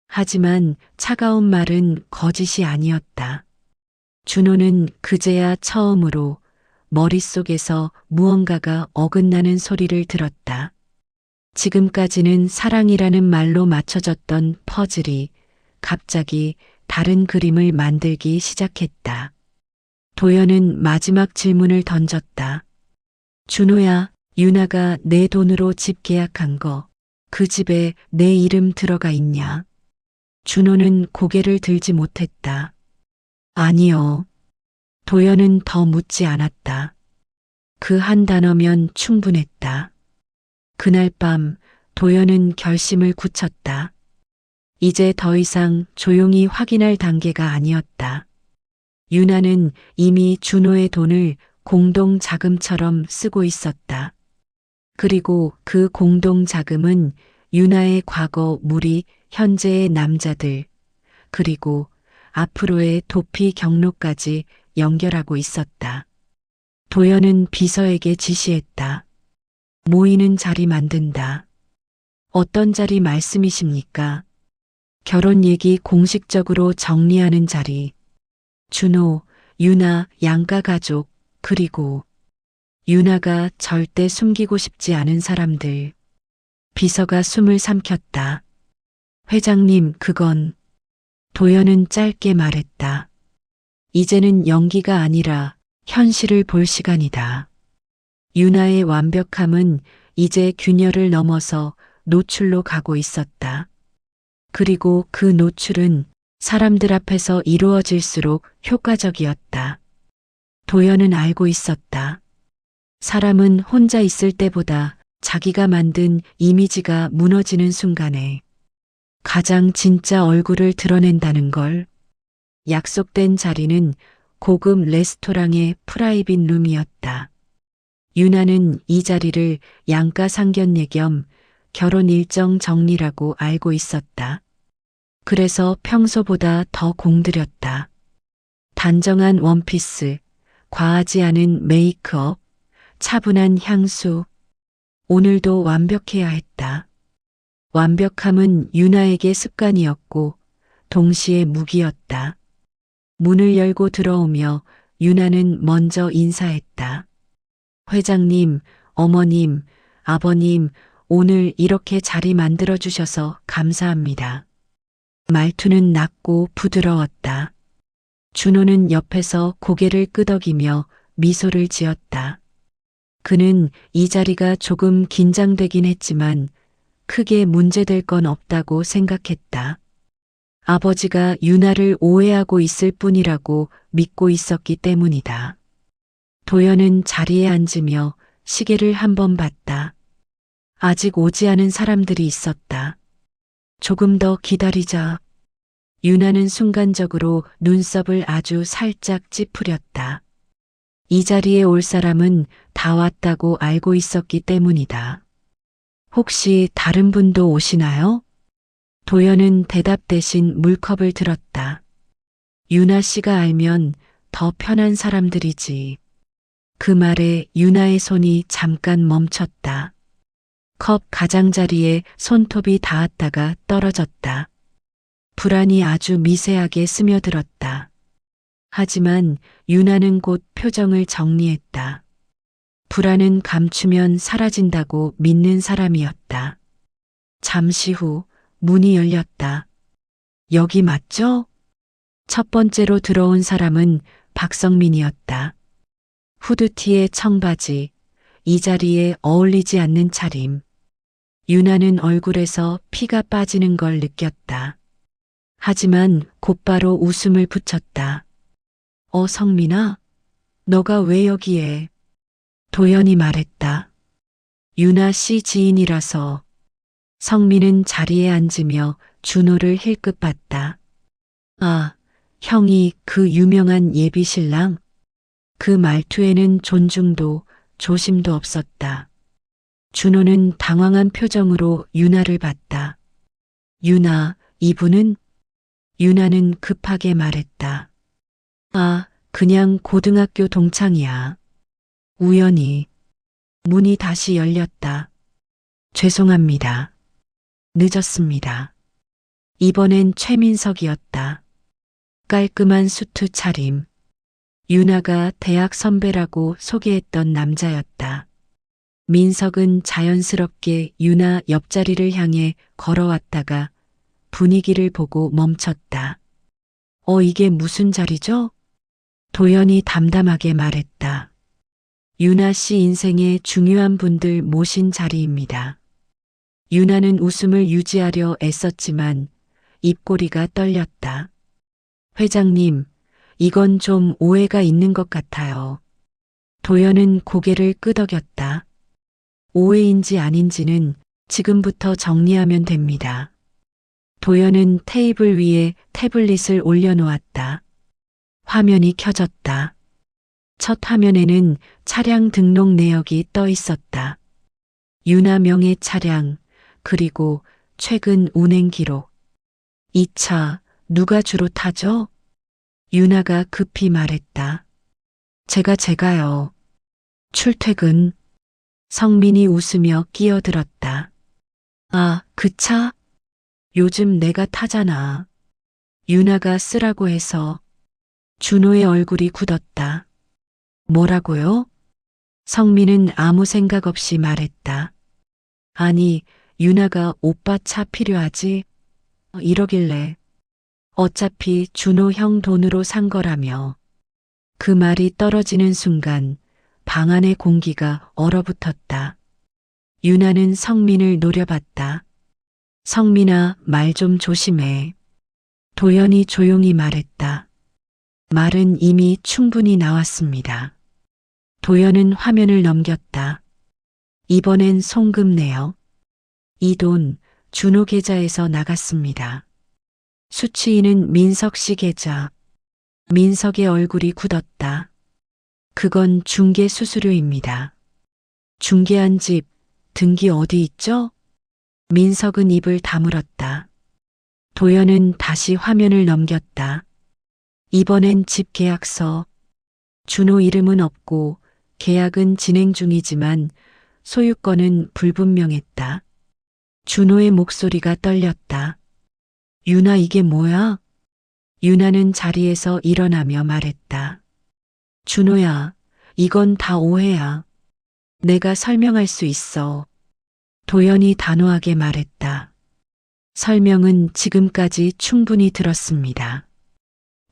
하지만 차가운 말은 거짓이 아니었다. 준호는 그제야 처음으로 머릿속에서 무언가가 어긋나는 소리를 들었다. 지금까지는 사랑이라는 말로 맞춰졌던 퍼즐이 갑자기 다른 그림을 만들기 시작했다. 도연은 마지막 질문을 던졌다. 준호야, 유나가 내 돈으로 집 계약한 거, 그 집에 내 이름 들어가 있냐? 준호는 고개를 들지 못했다. 아니요. 도연은 더 묻지 않았다. 그 한 단어면 충분했다. 그날 밤 도연은 결심을 굳혔다. 이제 더 이상 조용히 확인할 단계가 아니었다. 유나는 이미 준호의 돈을 공동 자금처럼 쓰고 있었다. 그리고 그 공동 자금은 유나의 과거 무리, 현재의 남자들, 그리고 앞으로의 도피 경로까지 연결하고 있었다. 도연은 비서에게 지시했다. 모이는 자리 만든다. 어떤 자리 말씀이십니까? 결혼 얘기 공식적으로 정리하는 자리. 준호, 유나, 양가 가족, 그리고 유나가 절대 숨기고 싶지 않은 사람들. 비서가 숨을 삼켰다. 회장님, 그건. 도연은 짧게 말했다. 이제는 연기가 아니라 현실을 볼 시간이다. 유나의 완벽함은 이제 균열을 넘어서 노출로 가고 있었다. 그리고 그 노출은 사람들 앞에서 이루어질수록 효과적이었다. 도연은 알고 있었다. 사람은 혼자 있을 때보다 자기가 만든 이미지가 무너지는 순간에 가장 진짜 얼굴을 드러낸다는 걸. 약속된 자리는 고급 레스토랑의 프라이빗 룸이었다. 유나는 이 자리를 양가 상견례 겸 결혼 일정 정리라고 알고 있었다. 그래서 평소보다 더 공들였다. 단정한 원피스, 과하지 않은 메이크업, 차분한 향수. 오늘도 완벽해야 했다. 완벽함은 유나에게 습관이었고 동시에 무기였다. 문을 열고 들어오며 유나는 먼저 인사했다. 회장님, 어머님, 아버님, 오늘 이렇게 자리 만들어 주셔서 감사합니다. 말투는 낮고 부드러웠다. 준호는 옆에서 고개를 끄덕이며 미소를 지었다. 그는 이 자리가 조금 긴장되긴 했지만 크게 문제될 건 없다고 생각했다. 아버지가 유나를 오해하고 있을 뿐이라고 믿고 있었기 때문이다. 도연은 자리에 앉으며 시계를 한번 봤다. 아직 오지 않은 사람들이 있었다. 조금 더 기다리자. 유나는 순간적으로 눈썹을 아주 살짝 찌푸렸다. 이 자리에 올 사람은 다 왔다고 알고 있었기 때문이다. 혹시 다른 분도 오시나요? 도연은 대답 대신 물컵을 들었다. 유나 씨가 알면 더 편한 사람들이지. 그 말에 유나의 손이 잠깐 멈췄다. 컵 가장자리에 손톱이 닿았다가 떨어졌다. 불안이 아주 미세하게 스며들었다. 하지만 유나는 곧 표정을 정리했다. 불안은 감추면 사라진다고 믿는 사람이었다. 잠시 후 문이 열렸다. 여기 맞죠? 첫 번째로 들어온 사람은 박성민이었다. 후드티에 청바지, 이 자리에 어울리지 않는 차림. 유나는 얼굴에서 피가 빠지는 걸 느꼈다. 하지만 곧바로 웃음을 붙였다. 성민아, 너가 왜 여기에? 도연이 말했다. 유나 씨 지인이라서. 성민은 자리에 앉으며 준호를 힐끗 봤다. 아, 형이 그 유명한 예비신랑? 그 말투에는 존중도 조심도 없었다. 준호는 당황한 표정으로 유나를 봤다. 유나, 이분은? 유나는 급하게 말했다. 아, 그냥 고등학교 동창이야. 우연히. 문이 다시 열렸다. 죄송합니다. 늦었습니다. 이번엔 최민석이었다. 깔끔한 수트 차림. 유나가 대학 선배라고 소개했던 남자였다. 민석은 자연스럽게 유나 옆자리를 향해 걸어왔다가 분위기를 보고 멈췄다. 이게 무슨 자리죠? 도연이 담담하게 말했다. 유나 씨 인생의 중요한 분들 모신 자리입니다. 유나는 웃음을 유지하려 애썼지만 입꼬리가 떨렸다. 회장님, 이건 좀 오해가 있는 것 같아요. 도연은 고개를 끄덕였다. 오해인지 아닌지는 지금부터 정리하면 됩니다. 도연은 테이블 위에 태블릿을 올려놓았다. 화면이 켜졌다. 첫 화면에는 차량 등록 내역이 떠 있었다. 유나 명의 차량, 그리고 최근 운행 기록. 이 차 누가 주로 타죠? 유나가 급히 말했다. 제가요. 출퇴근. 성민이 웃으며 끼어들었다. 아, 그 차? 요즘 내가 타잖아. 유나가 쓰라고 해서. 준호의 얼굴이 굳었다. 뭐라고요? 성민은 아무 생각 없이 말했다. 아니, 유나가 오빠 차 필요하지? 이러길래. 어차피 준호 형 돈으로 산 거라며. 그 말이 떨어지는 순간 방 안의 공기가 얼어붙었다. 유나는 성민을 노려봤다. 성민아, 말 좀 조심해. 도연이 조용히 말했다. 말은 이미 충분히 나왔습니다. 도연은 화면을 넘겼다. 이번엔 송금 내역. 이 돈 준호 계좌에서 나갔습니다. 수취인은 민석 씨 계좌. 민석의 얼굴이 굳었다. 그건 중개 수수료입니다. 중개한 집 등기 어디 있죠? 민석은 입을 다물었다. 도연은 다시 화면을 넘겼다. 이번엔 집 계약서. 준호 이름은 없고 계약은 진행 중이지만 소유권은 불분명했다. 준호의 목소리가 떨렸다. 유나, 이게 뭐야? 유나는 자리에서 일어나며 말했다. 준호야, 이건 다 오해야. 내가 설명할 수 있어. 도연이 단호하게 말했다. 설명은 지금까지 충분히 들었습니다.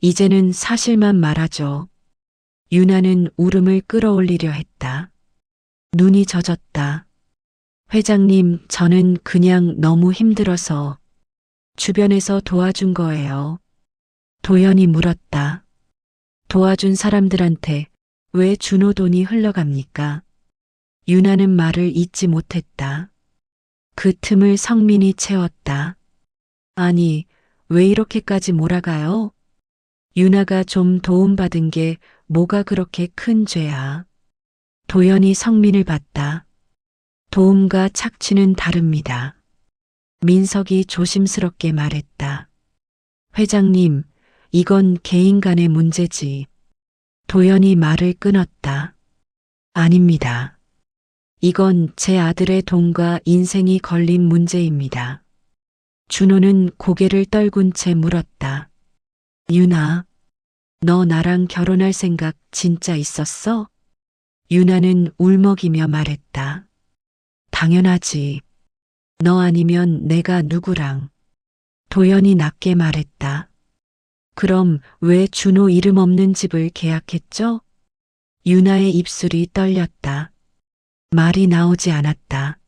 이제는 사실만 말하죠. 유나는 울음을 끌어올리려 했다. 눈이 젖었다. 회장님, 저는 그냥 너무 힘들어서 주변에서 도와준 거예요. 도연이 물었다. 도와준 사람들한테 왜 준호 돈이 흘러갑니까? 유나는 말을 잇지 못했다. 그 틈을 성민이 채웠다. 아니, 왜 이렇게까지 몰아가요? 유나가 좀 도움받은 게 뭐가 그렇게 큰 죄야? 도연이 성민을 봤다. 도움과 착취는 다릅니다. 민석이 조심스럽게 말했다. 회장님, 이건 개인 간의 문제지. 도연이 말을 끊었다. 아닙니다. 이건 제 아들의 돈과 인생이 걸린 문제입니다. 준호는 고개를 떨군 채 물었다. 유나, 너 나랑 결혼할 생각 진짜 있었어? 유나는 울먹이며 말했다. 당연하지. 너 아니면 내가 누구랑. 도연이 낮게 말했다. 그럼 왜 준호 이름 없는 집을 계약했죠? 유나의 입술이 떨렸다. 말이 나오지 않았다.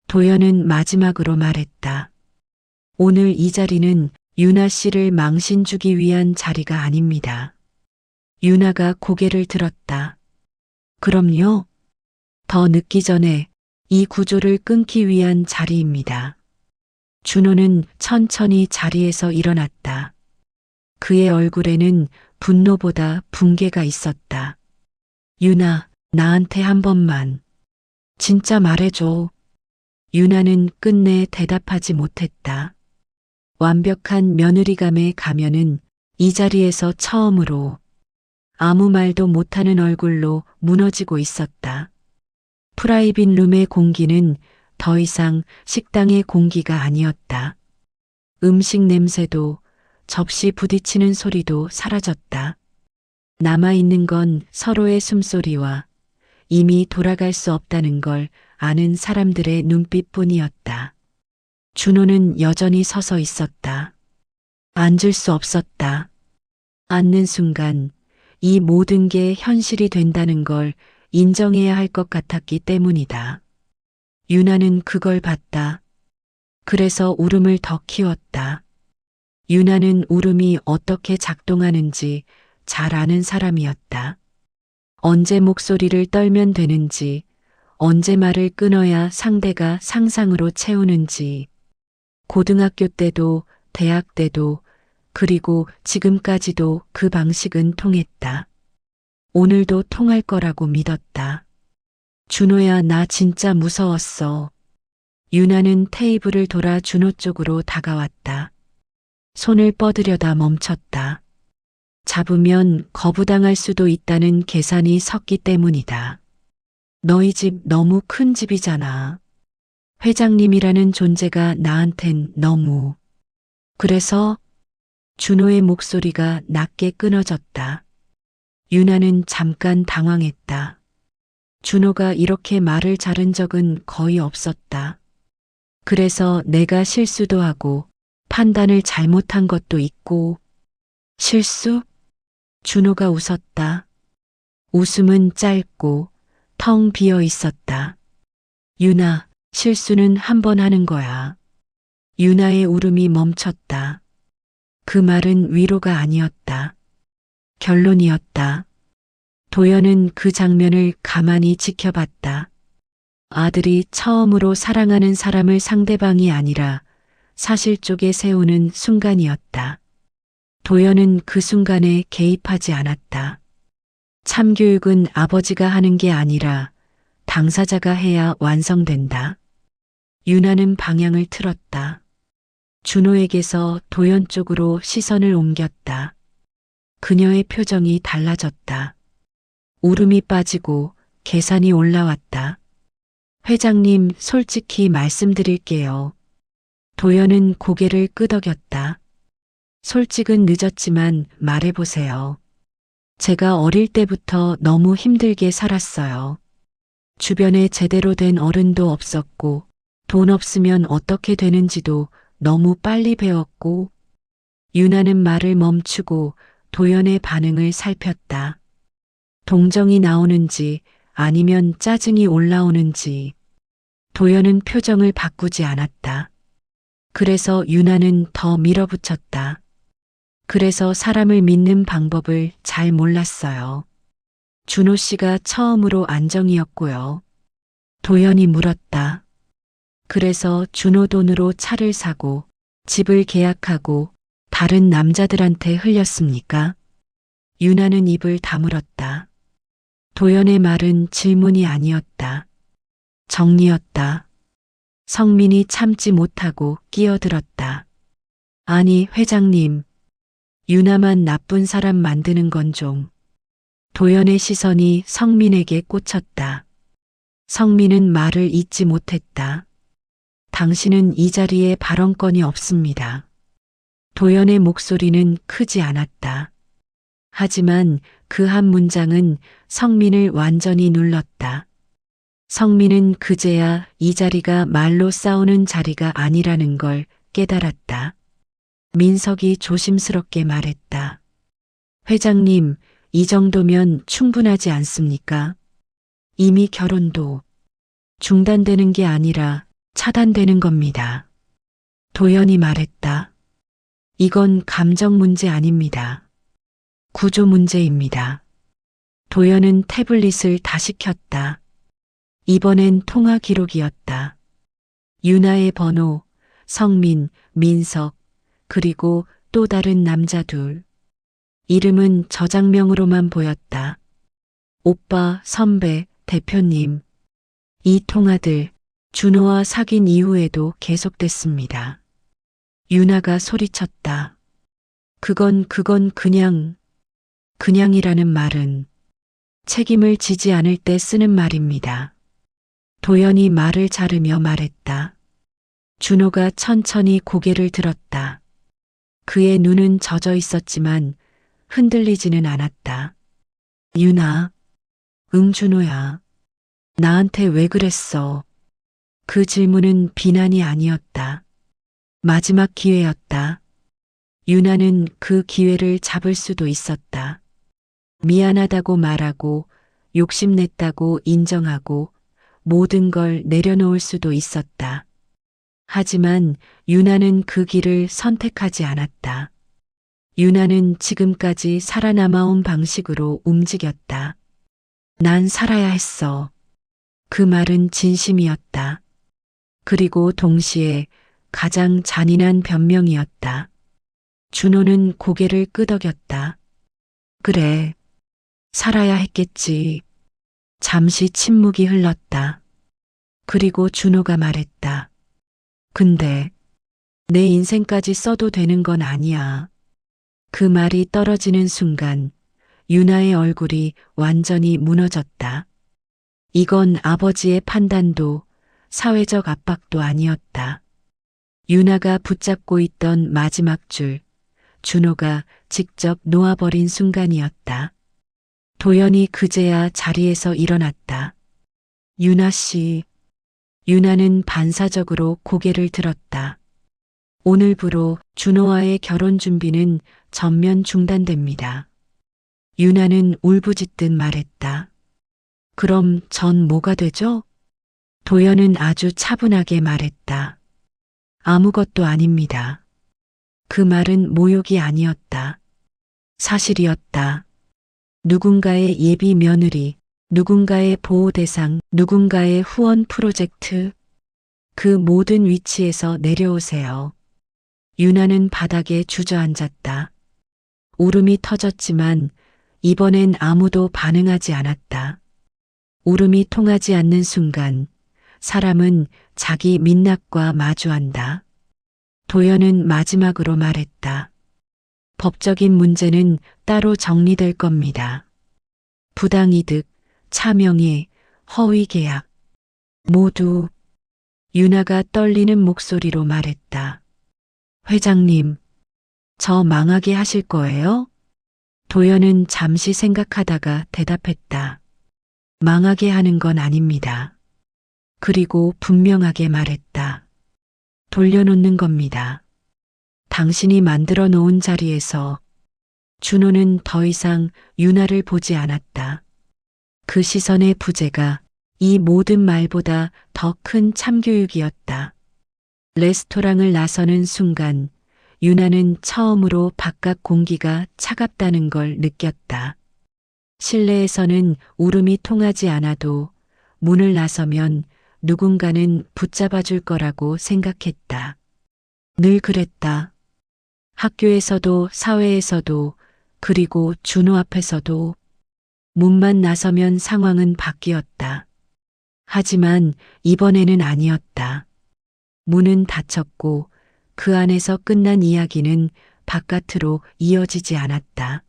도연은 마지막으로 말했다. 오늘 이 자리는 유나 씨를 망신 주기 위한 자리가 아닙니다. 유나가 고개를 들었다. 그럼요. 더 늦기 전에 이 구조를 끊기 위한 자리입니다. 준호는 천천히 자리에서 일어났다. 그의 얼굴에는 분노보다 붕괴가 있었다. 유나, 나한테 한 번만. 진짜 말해줘. 유나는 끝내 대답하지 못했다. 완벽한 며느리감의 가면은 이 자리에서 처음으로 아무 말도 못하는 얼굴로 무너지고 있었다. 프라이빗 룸의 공기는 더 이상 식당의 공기가 아니었다. 음식 냄새도 접시 부딪히는 소리도 사라졌다. 남아있는 건 서로의 숨소리와 이미 돌아갈 수 없다는 걸 아는 사람들의 눈빛뿐이었다. 준호는 여전히 서서 있었다. 앉을 수 없었다. 앉는 순간 이 모든 게 현실이 된다는 걸 인정해야 할 것 같았기 때문이다. 유나는 그걸 봤다. 그래서 울음을 더 키웠다. 유나는 울음이 어떻게 작동하는지 잘 아는 사람이었다. 언제 목소리를 떨면 되는지, 언제 말을 끊어야 상대가 상상으로 채우는지, 고등학교 때도 대학 때도 그리고 지금까지도 그 방식은 통했다. 오늘도 통할 거라고 믿었다. 준호야, 나 진짜 무서웠어. 유나는 테이블을 돌아 준호 쪽으로 다가왔다. 손을 뻗으려다 멈췄다. 잡으면 거부당할 수도 있다는 계산이 섰기 때문이다. 너희 집 너무 큰 집이잖아. 회장님이라는 존재가 나한텐 너무. 그래서 준호의 목소리가 낮게 끊어졌다. 유나는 잠깐 당황했다. 준호가 이렇게 말을 자른 적은 거의 없었다. 그래서 내가 실수도 하고 판단을 잘못한 것도 있고. 실수? 준호가 웃었다. 웃음은 짧고 텅 비어 있었다. 유나, 실수는 한 번 하는 거야. 유나의 울음이 멈췄다. 그 말은 위로가 아니었다. 결론이었다. 도연은 그 장면을 가만히 지켜봤다. 아들이 처음으로 사랑하는 사람을 상대방이 아니라 사실 쪽에 세우는 순간이었다. 도연은 그 순간에 개입하지 않았다. 참교육은 아버지가 하는 게 아니라 당사자가 해야 완성된다. 유나는 방향을 틀었다. 준호에게서 도연 쪽으로 시선을 옮겼다. 그녀의 표정이 달라졌다. 울음이 빠지고 계산이 올라왔다. 회장님, 솔직히 말씀드릴게요. 도연은 고개를 끄덕였다. 솔직은 늦었지만 말해보세요. 제가 어릴 때부터 너무 힘들게 살았어요. 주변에 제대로 된 어른도 없었고, 돈 없으면 어떻게 되는지도 너무 빨리 배웠고. 유나는 말을 멈추고 도연의 반응을 살폈다. 동정이 나오는지 아니면 짜증이 올라오는지. 도연은 표정을 바꾸지 않았다. 그래서 유나는 더 밀어붙였다. 그래서 사람을 믿는 방법을 잘 몰랐어요. 준호 씨가 처음으로 안정이었고요. 도연이 물었다. 그래서 준호 돈으로 차를 사고 집을 계약하고 다른 남자들한테 흘렸습니까? 유나는 입을 다물었다. 도연의 말은 질문이 아니었다. 정리였다. 성민이 참지 못하고 끼어들었다. 아니, 회장님. 유나만 나쁜 사람 만드는 건 좀. 도연의 시선이 성민에게 꽂혔다. 성민은 말을 잇지 못했다. 당신은 이 자리에 발언권이 없습니다. 도연의 목소리는 크지 않았다. 하지만 그 한 문장은 성민을 완전히 눌렀다. 성민은 그제야 이 자리가 말로 싸우는 자리가 아니라는 걸 깨달았다. 민석이 조심스럽게 말했다. 회장님, 이 정도면 충분하지 않습니까? 이미 결혼도 중단되는 게 아니라 차단되는 겁니다. 도연이 말했다. 이건 감정 문제 아닙니다. 구조 문제입니다. 도연은 태블릿을 다시 켰다. 이번엔 통화 기록이었다. 유나의 번호, 성민, 민석, 그리고 또 다른 남자 둘. 이름은 저장명으로만 보였다. 오빠, 선배, 대표님. 이 통화들 준호와 사귄 이후에도 계속됐습니다. 유나가 소리쳤다. 그건 그냥이라는 말은 책임을 지지 않을 때 쓰는 말입니다. 도연이 말을 자르며 말했다. 준호가 천천히 고개를 들었다. 그의 눈은 젖어 있었지만 흔들리지는 않았다. 유나, 준호야. 나한테 왜 그랬어? 그 질문은 비난이 아니었다. 마지막 기회였다. 유나는 그 기회를 잡을 수도 있었다. 미안하다고 말하고 욕심냈다고 인정하고 모든 걸 내려놓을 수도 있었다. 하지만 유나는 그 길을 선택하지 않았다. 유나는 지금까지 살아남아온 방식으로 움직였다. 난 살아야 했어. 그 말은 진심이었다. 그리고 동시에 가장 잔인한 변명이었다. 준호는 고개를 끄덕였다. 그래, 살아야 했겠지. 잠시 침묵이 흘렀다. 그리고 준호가 말했다. 근데 내 인생까지 써도 되는 건 아니야. 그 말이 떨어지는 순간 유나의 얼굴이 완전히 무너졌다. 이건 아버지의 판단도 사회적 압박도 아니었다. 유나가 붙잡고 있던 마지막 줄, 준호가 직접 놓아버린 순간이었다. 도연이 그제야 자리에서 일어났다. 유나 씨. 유나는 반사적으로 고개를 들었다. 오늘부로 준호와의 결혼 준비는 전면 중단됩니다. 유나는 울부짖듯 말했다. 그럼 전 뭐가 되죠? 도연은 아주 차분하게 말했다. 아무것도 아닙니다. 그 말은 모욕이 아니었다. 사실이었다. 누군가의 예비 며느리, 누군가의 보호 대상, 누군가의 후원 프로젝트. 그 모든 위치에서 내려오세요. 유나는 바닥에 주저앉았다. 울음이 터졌지만 이번엔 아무도 반응하지 않았다. 울음이 통하지 않는 순간 사람은 자기 민낯과 마주한다. 도연은 마지막으로 말했다. 법적인 문제는 따로 정리될 겁니다. 부당이득, 차명의, 허위 계약. 모두. 유나가 떨리는 목소리로 말했다. 회장님, 저 망하게 하실 거예요? 도연은 잠시 생각하다가 대답했다. 망하게 하는 건 아닙니다. 그리고 분명하게 말했다. 돌려놓는 겁니다. 당신이 만들어 놓은 자리에서. 준호는 더 이상 유나를 보지 않았다. 그 시선의 부재가 이 모든 말보다 더 큰 참교육이었다. 레스토랑을 나서는 순간 유나는 처음으로 바깥 공기가 차갑다는 걸 느꼈다. 실내에서는 울음이 통하지 않아도 문을 나서면 누군가는 붙잡아 줄 거라고 생각했다. 늘 그랬다. 학교에서도 사회에서도 그리고 준호 앞에서도 문만 나서면 상황은 바뀌었다. 하지만 이번에는 아니었다. 문은 닫혔고 그 안에서 끝난 이야기는 바깥으로 이어지지 않았다.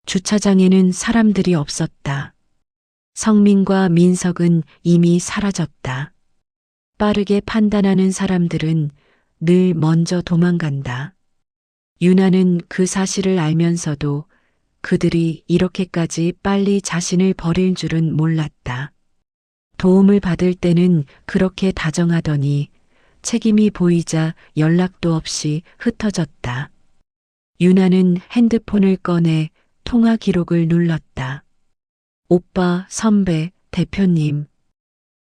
주차장에는 사람들이 없었다. 성민과 민석은 이미 사라졌다. 빠르게 판단하는 사람들은 늘 먼저 도망간다. 유나는 그 사실을 알면서도 그들이 이렇게까지 빨리 자신을 버릴 줄은 몰랐다. 도움을 받을 때는 그렇게 다정하더니 책임이 보이자 연락도 없이 흩어졌다. 유나는 핸드폰을 꺼내 통화 기록을 눌렀다. 오빠, 선배, 대표님.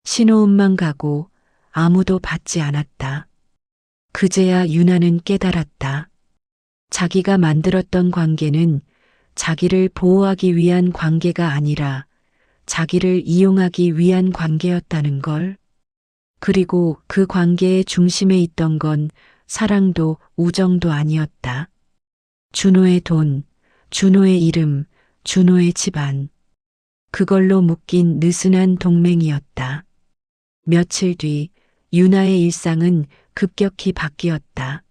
신호음만 가고 아무도 받지 않았다. 그제야 유나는 깨달았다. 자기가 만들었던 관계는 자기를 보호하기 위한 관계가 아니라 자기를 이용하기 위한 관계였다는 걸. 그리고 그 관계의 중심에 있던 건 사랑도 우정도 아니었다. 준호의 돈, 준호의 이름, 준호의 집안. 그걸로 묶인 느슨한 동맹이었다. 며칠 뒤 유나의 일상은 급격히 바뀌었다.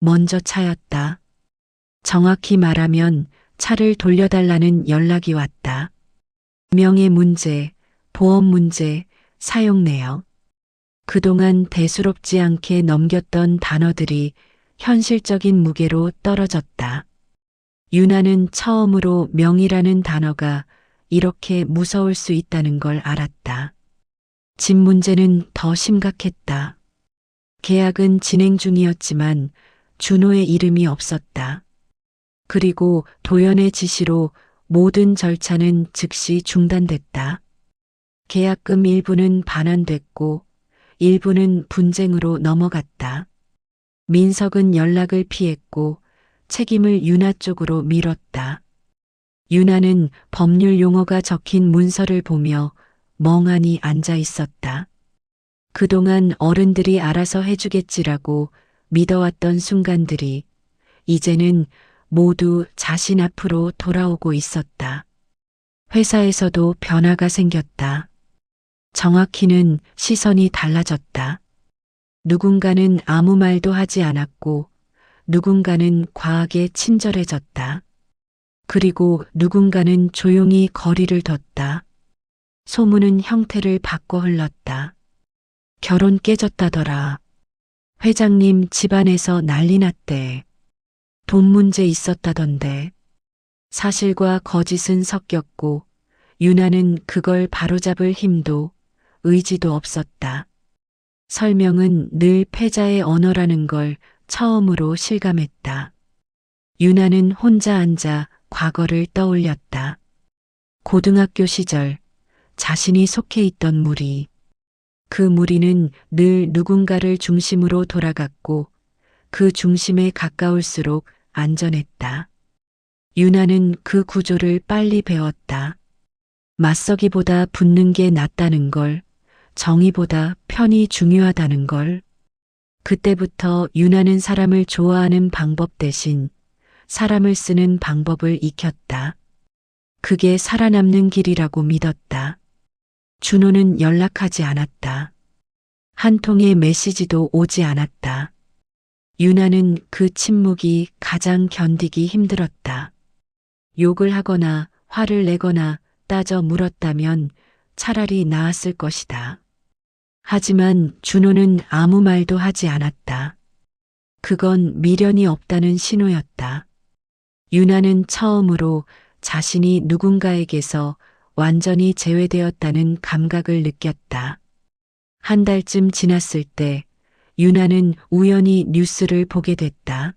먼저 차였다. 정확히 말하면 차를 돌려달라는 연락이 왔다. 명예 문제, 보험 문제, 사용 내역. 그동안 대수롭지 않게 넘겼던 단어들이 현실적인 무게로 떨어졌다. 유나는 처음으로 명이라는 단어가 이렇게 무서울 수 있다는 걸 알았다. 집 문제는 더 심각했다. 계약은 진행 중이었지만 준호의 이름이 없었다. 그리고 도연의 지시로 모든 절차는 즉시 중단됐다. 계약금 일부는 반환됐고 일부는 분쟁으로 넘어갔다. 민석은 연락을 피했고 책임을 유나 쪽으로 밀었다. 유나는 법률 용어가 적힌 문서를 보며 멍하니 앉아 있었다. 그동안 어른들이 알아서 해주겠지라고 믿어왔던 순간들이 이제는 모두 자신 앞으로 돌아오고 있었다. 회사에서도 변화가 생겼다. 정확히는 시선이 달라졌다. 누군가는 아무 말도 하지 않았고 누군가는 과하게 친절해졌다. 그리고 누군가는 조용히 거리를 뒀다. 소문은 형태를 바꿔 흘렀다. 결혼 깨졌다더라. 회장님 집안에서 난리 났대. 돈 문제 있었다던데. 사실과 거짓은 섞였고 유나는 그걸 바로잡을 힘도 의지도 없었다. 설명은 늘 패자의 언어라는 걸 처음으로 실감했다. 유나는 혼자 앉아 과거를 떠올렸다. 고등학교 시절 자신이 속해 있던 무리. 그 무리는 늘 누군가를 중심으로 돌아갔고 그 중심에 가까울수록 안전했다. 유나는 그 구조를 빨리 배웠다. 맞서기보다 붙는 게 낫다는 걸, 정의보다 편이 중요하다는 걸. 그때부터 유나는 사람을 좋아하는 방법 대신 사람을 쓰는 방법을 익혔다. 그게 살아남는 길이라고 믿었다. 준호는 연락하지 않았다. 한 통의 메시지도 오지 않았다. 유나는 그 침묵이 가장 견디기 힘들었다. 욕을 하거나 화를 내거나 따져 물었다면 차라리 나았을 것이다. 하지만 준호는 아무 말도 하지 않았다. 그건 미련이 없다는 신호였다. 유나는 처음으로 자신이 누군가에게서 완전히 제외되었다는 감각을 느꼈다. 한 달쯤 지났을 때 유나는 우연히 뉴스를 보게 됐다.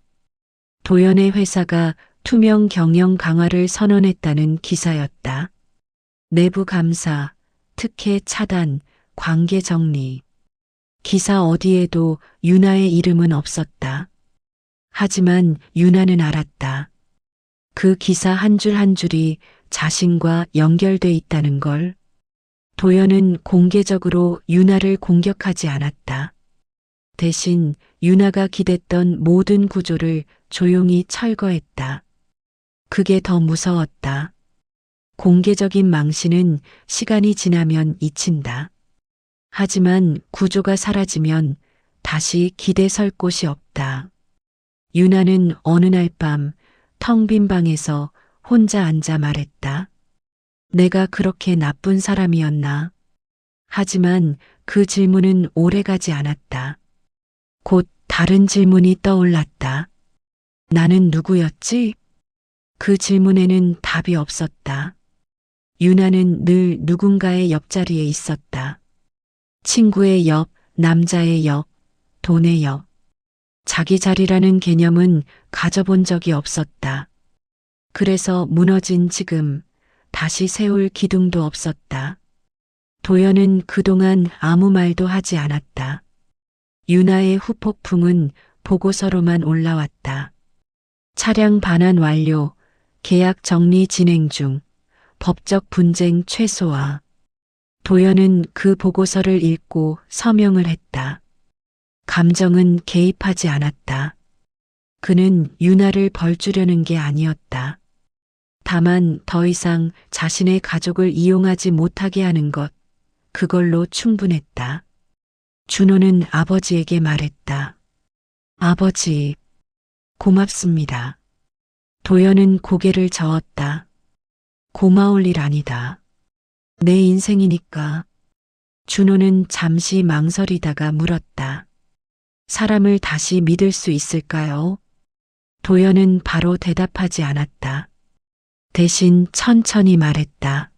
도연의 회사가 투명 경영 강화를 선언했다는 기사였다. 내부 감사, 특혜 차단, 관계 정리. 기사 어디에도 유나의 이름은 없었다. 하지만 유나는 알았다. 그 기사 한 줄 한 줄이 자신과 연결돼 있다는 걸. 도연은 공개적으로 유나를 공격하지 않았다. 대신 유나가 기댔던 모든 구조를 조용히 철거했다. 그게 더 무서웠다. 공개적인 망신은 시간이 지나면 잊힌다. 하지만 구조가 사라지면 다시 기대 설 곳이 없다. 유나는 어느 날 밤 텅 빈 방에서 혼자 앉아 말했다. 내가 그렇게 나쁜 사람이었나? 하지만 그 질문은 오래가지 않았다. 곧 다른 질문이 떠올랐다. 나는 누구였지? 그 질문에는 답이 없었다. 유나는 늘 누군가의 옆자리에 있었다. 친구의 옆, 남자의 옆, 돈의 옆. 자기 자리라는 개념은 가져본 적이 없었다. 그래서 무너진 지금 다시 세울 기둥도 없었다. 도연은 그동안 아무 말도 하지 않았다. 유나의 후폭풍은 보고서로만 올라왔다. 차량 반환 완료, 계약 정리 진행 중, 법적 분쟁 최소화. 도연은 그 보고서를 읽고 서명을 했다. 감정은 개입하지 않았다. 그는 유나를 벌주려는 게 아니었다. 다만 더 이상 자신의 가족을 이용하지 못하게 하는 것, 그걸로 충분했다. 준호는 아버지에게 말했다. 아버지, 고맙습니다. 도연은 고개를 저었다. 고마울 일 아니다. 내 인생이니까. 준호는 잠시 망설이다가 물었다. 사람을 다시 믿을 수 있을까요? 도연은 바로 대답하지 않았다. 대신 천천히 말했다.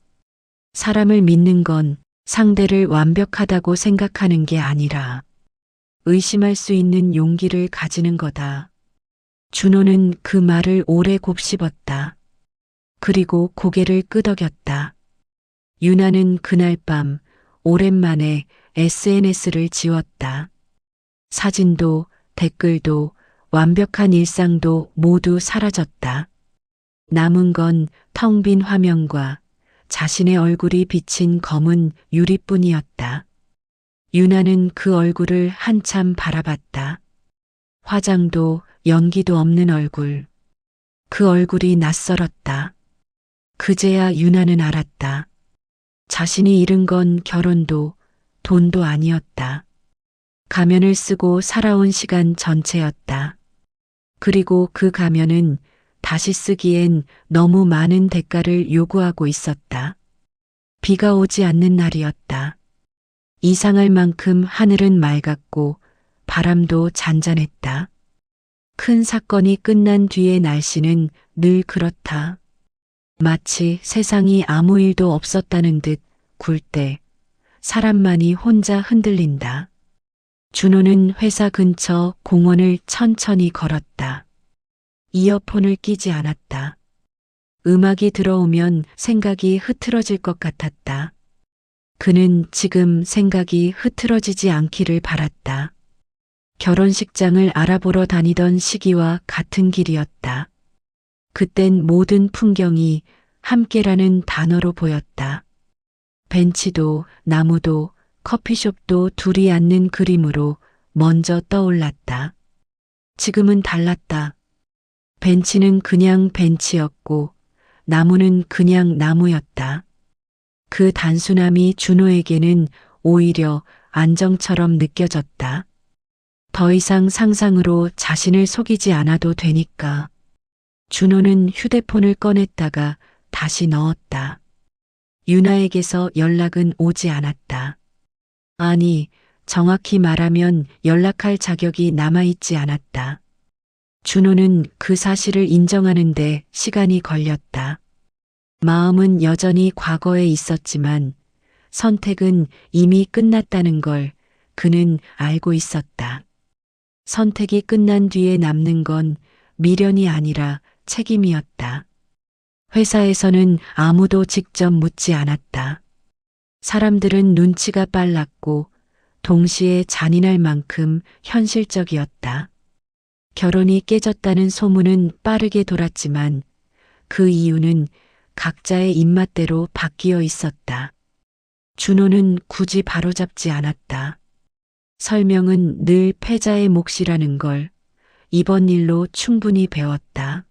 사람을 믿는 건 상대를 완벽하다고 생각하는 게 아니라 의심할 수 있는 용기를 가지는 거다. 준호는 그 말을 오래 곱씹었다. 그리고 고개를 끄덕였다. 유나는 그날 밤 오랜만에 SNS를 지웠다. 사진도 댓글도 완벽한 일상도 모두 사라졌다. 남은 건 텅 빈 화면과 자신의 얼굴이 비친 검은 유리뿐이었다. 유나는 그 얼굴을 한참 바라봤다. 화장도 연기도 없는 얼굴. 그 얼굴이 낯설었다. 그제야 유나는 알았다. 자신이 잃은 건 결혼도 돈도 아니었다. 가면을 쓰고 살아온 시간 전체였다. 그리고 그 가면은 다시 쓰기엔 너무 많은 대가를 요구하고 있었다. 비가 오지 않는 날이었다. 이상할 만큼 하늘은 맑았고 바람도 잔잔했다. 큰 사건이 끝난 뒤의 날씨는 늘 그렇다. 마치 세상이 아무 일도 없었다는 듯 굴 때 사람만이 혼자 흔들린다. 준호는 회사 근처 공원을 천천히 걸었다. 이어폰을 끼지 않았다. 음악이 들어오면 생각이 흐트러질 것 같았다. 그는 지금 생각이 흐트러지지 않기를 바랐다. 결혼식장을 알아보러 다니던 시기와 같은 길이었다. 그땐 모든 풍경이 함께라는 단어로 보였다. 벤치도 나무도 커피숍도 둘이 앉는 그림으로 먼저 떠올랐다. 지금은 달랐다. 벤치는 그냥 벤치였고 나무는 그냥 나무였다. 그 단순함이 준호에게는 오히려 안정처럼 느껴졌다. 더 이상 상상으로 자신을 속이지 않아도 되니까. 준호는 휴대폰을 꺼냈다가 다시 넣었다. 유나에게서 연락은 오지 않았다. 아니, 정확히 말하면 연락할 자격이 남아있지 않았다. 준호는 그 사실을 인정하는데 시간이 걸렸다. 마음은 여전히 과거에 있었지만 선택은 이미 끝났다는 걸 그는 알고 있었다. 선택이 끝난 뒤에 남는 건 미련이 아니라 책임이었다. 회사에서는 아무도 직접 묻지 않았다. 사람들은 눈치가 빨랐고 동시에 잔인할 만큼 현실적이었다. 결혼이 깨졌다는 소문은 빠르게 돌았지만 그 이유는 각자의 입맛대로 바뀌어 있었다. 준호는 굳이 바로잡지 않았다. 설명은 늘 패자의 몫이라는 걸 이번 일로 충분히 배웠다.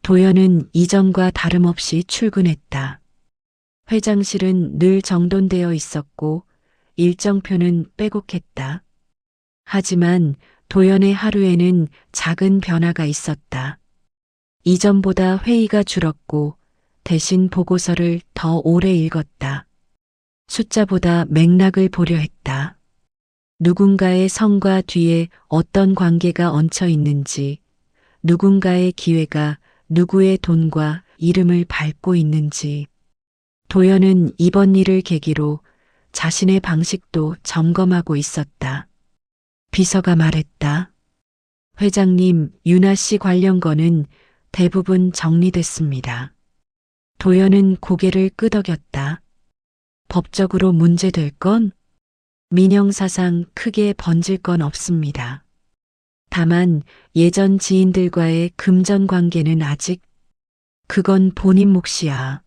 도연은 이전과 다름없이 출근했다. 회장실은 늘 정돈되어 있었고 일정표는 빼곡했다. 하지만 도연의 하루에는 작은 변화가 있었다. 이전보다 회의가 줄었고 대신 보고서를 더 오래 읽었다. 숫자보다 맥락을 보려 했다. 누군가의 성과 뒤에 어떤 관계가 얹혀 있는지, 누군가의 기회가 누구의 돈과 이름을 밟고 있는지. 도연은 이번 일을 계기로 자신의 방식도 점검하고 있었다. 비서가 말했다. 회장님, 유나 씨 관련 건은 대부분 정리됐습니다. 도연은 고개를 끄덕였다. 법적으로 문제될 건? 민영사상 크게 번질 건 없습니다. 다만 예전 지인들과의 금전 관계는 아직 그건 본인 몫이야.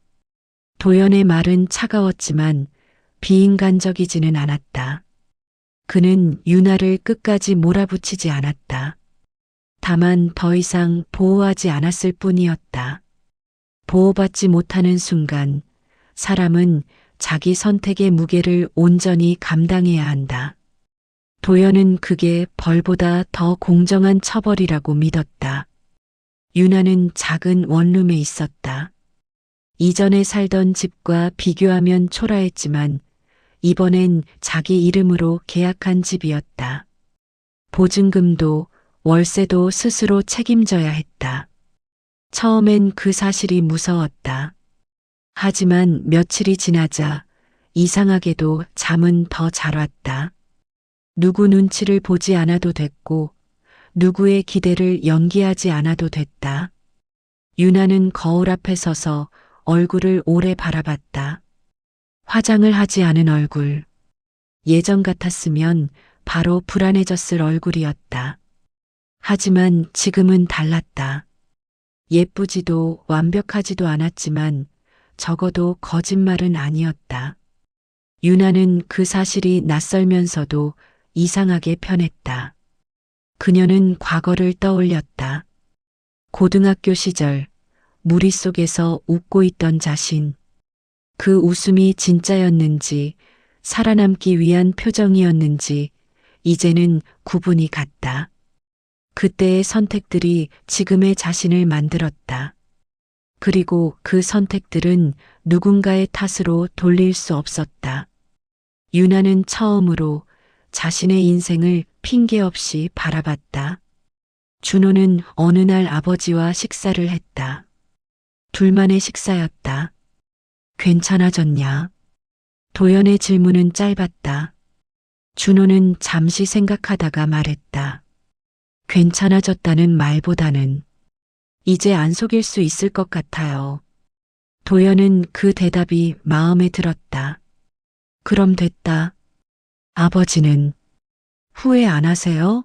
도연의 말은 차가웠지만 비인간적이지는 않았다. 그는 유나를 끝까지 몰아붙이지 않았다. 다만 더 이상 보호하지 않았을 뿐이었다. 보호받지 못하는 순간 사람은 자기 선택의 무게를 온전히 감당해야 한다. 도연은 그게 벌보다 더 공정한 처벌이라고 믿었다. 유나는 작은 원룸에 있었다. 이전에 살던 집과 비교하면 초라했지만 이번엔 자기 이름으로 계약한 집이었다. 보증금도 월세도 스스로 책임져야 했다. 처음엔 그 사실이 무서웠다. 하지만 며칠이 지나자 이상하게도 잠은 더 잘 왔다. 누구 눈치를 보지 않아도 됐고 누구의 기대를 연기하지 않아도 됐다. 유나는 거울 앞에 서서 얼굴을 오래 바라봤다. 화장을 하지 않은 얼굴. 예전 같았으면 바로 불안해졌을 얼굴이었다. 하지만 지금은 달랐다. 예쁘지도 완벽하지도 않았지만 적어도 거짓말은 아니었다. 유나는 그 사실이 낯설면서도 이상하게 편했다. 그녀는 과거를 떠올렸다. 고등학교 시절 무리 속에서 웃고 있던 자신. 그 웃음이 진짜였는지 살아남기 위한 표정이었는지 이제는 구분이 갔다. 그때의 선택들이 지금의 자신을 만들었다. 그리고 그 선택들은 누군가의 탓으로 돌릴 수 없었다. 유나는 처음으로 자신의 인생을 핑계 없이 바라봤다. 준호는 어느 날 아버지와 식사를 했다. 둘만의 식사였다. 괜찮아졌냐? 도연의 질문은 짧았다. 준호는 잠시 생각하다가 말했다. 괜찮아졌다는 말보다는 이제 안 속일 수 있을 것 같아요. 도연은 그 대답이 마음에 들었다. 그럼 됐다. 아버지는 후회 안 하세요?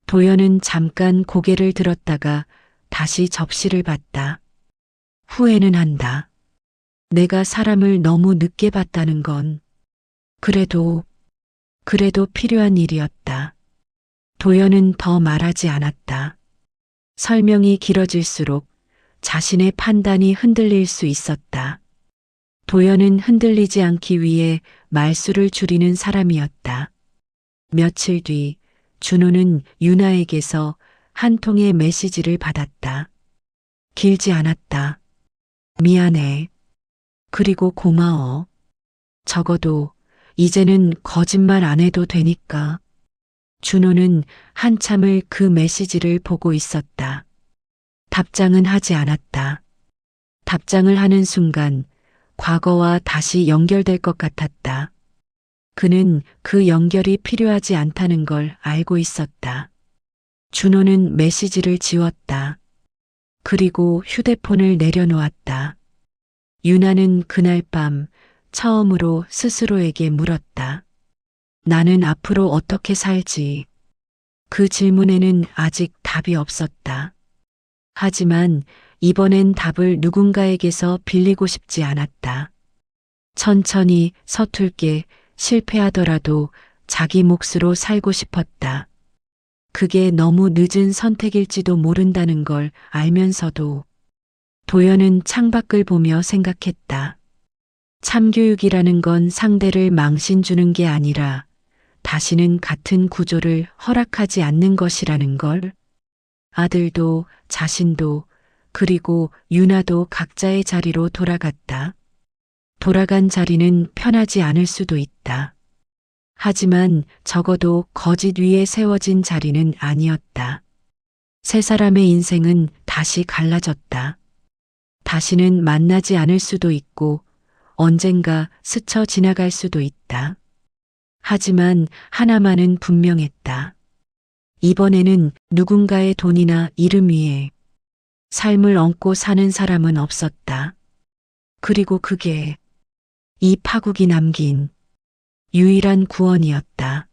도연은 잠깐 고개를 들었다가 다시 접시를 봤다. 후회는 한다. 내가 사람을 너무 늦게 봤다는 건 그래도 필요한 일이었다. 도연은 더 말하지 않았다. 설명이 길어질수록 자신의 판단이 흔들릴 수 있었다. 도연은 흔들리지 않기 위해 말수를 줄이는 사람이었다. 며칠 뒤 준호는 유나에게서 한 통의 메시지를 받았다. 길지 않았다. 미안해. 그리고 고마워. 적어도 이제는 거짓말 안 해도 되니까. 준호는 한참을 그 메시지를 보고 있었다. 답장은 하지 않았다. 답장을 하는 순간 과거와 다시 연결될 것 같았다. 그는 그 연결이 필요하지 않다는 걸 알고 있었다. 준호는 메시지를 지웠다. 그리고 휴대폰을 내려놓았다. 유나는 그날 밤 처음으로 스스로에게 물었다. 나는 앞으로 어떻게 살지? 그 질문에는 아직 답이 없었다. 하지만 이번엔 답을 누군가에게서 빌리고 싶지 않았다. 천천히 서툴게 실패하더라도 자기 몫으로 살고 싶었다. 그게 너무 늦은 선택일지도 모른다는 걸 알면서도 도연은 창밖을 보며 생각했다. 참교육이라는 건 상대를 망신 주는 게 아니라 다시는 같은 구조를 허락하지 않는 것이라는 걸. 아들도 자신도 그리고 유나도 각자의 자리로 돌아갔다. 돌아간 자리는 편하지 않을 수도 있다. 하지만 적어도 거짓 위에 세워진 자리는 아니었다. 세 사람의 인생은 다시 갈라졌다. 다시는 만나지 않을 수도 있고 언젠가 스쳐 지나갈 수도 있다. 하지만 하나만은 분명했다. 이번에는 누군가의 돈이나 이름 위에 삶을 얹고 사는 사람은 없었다. 그리고 그게 이 파국이 남긴 유일한 구원이었다.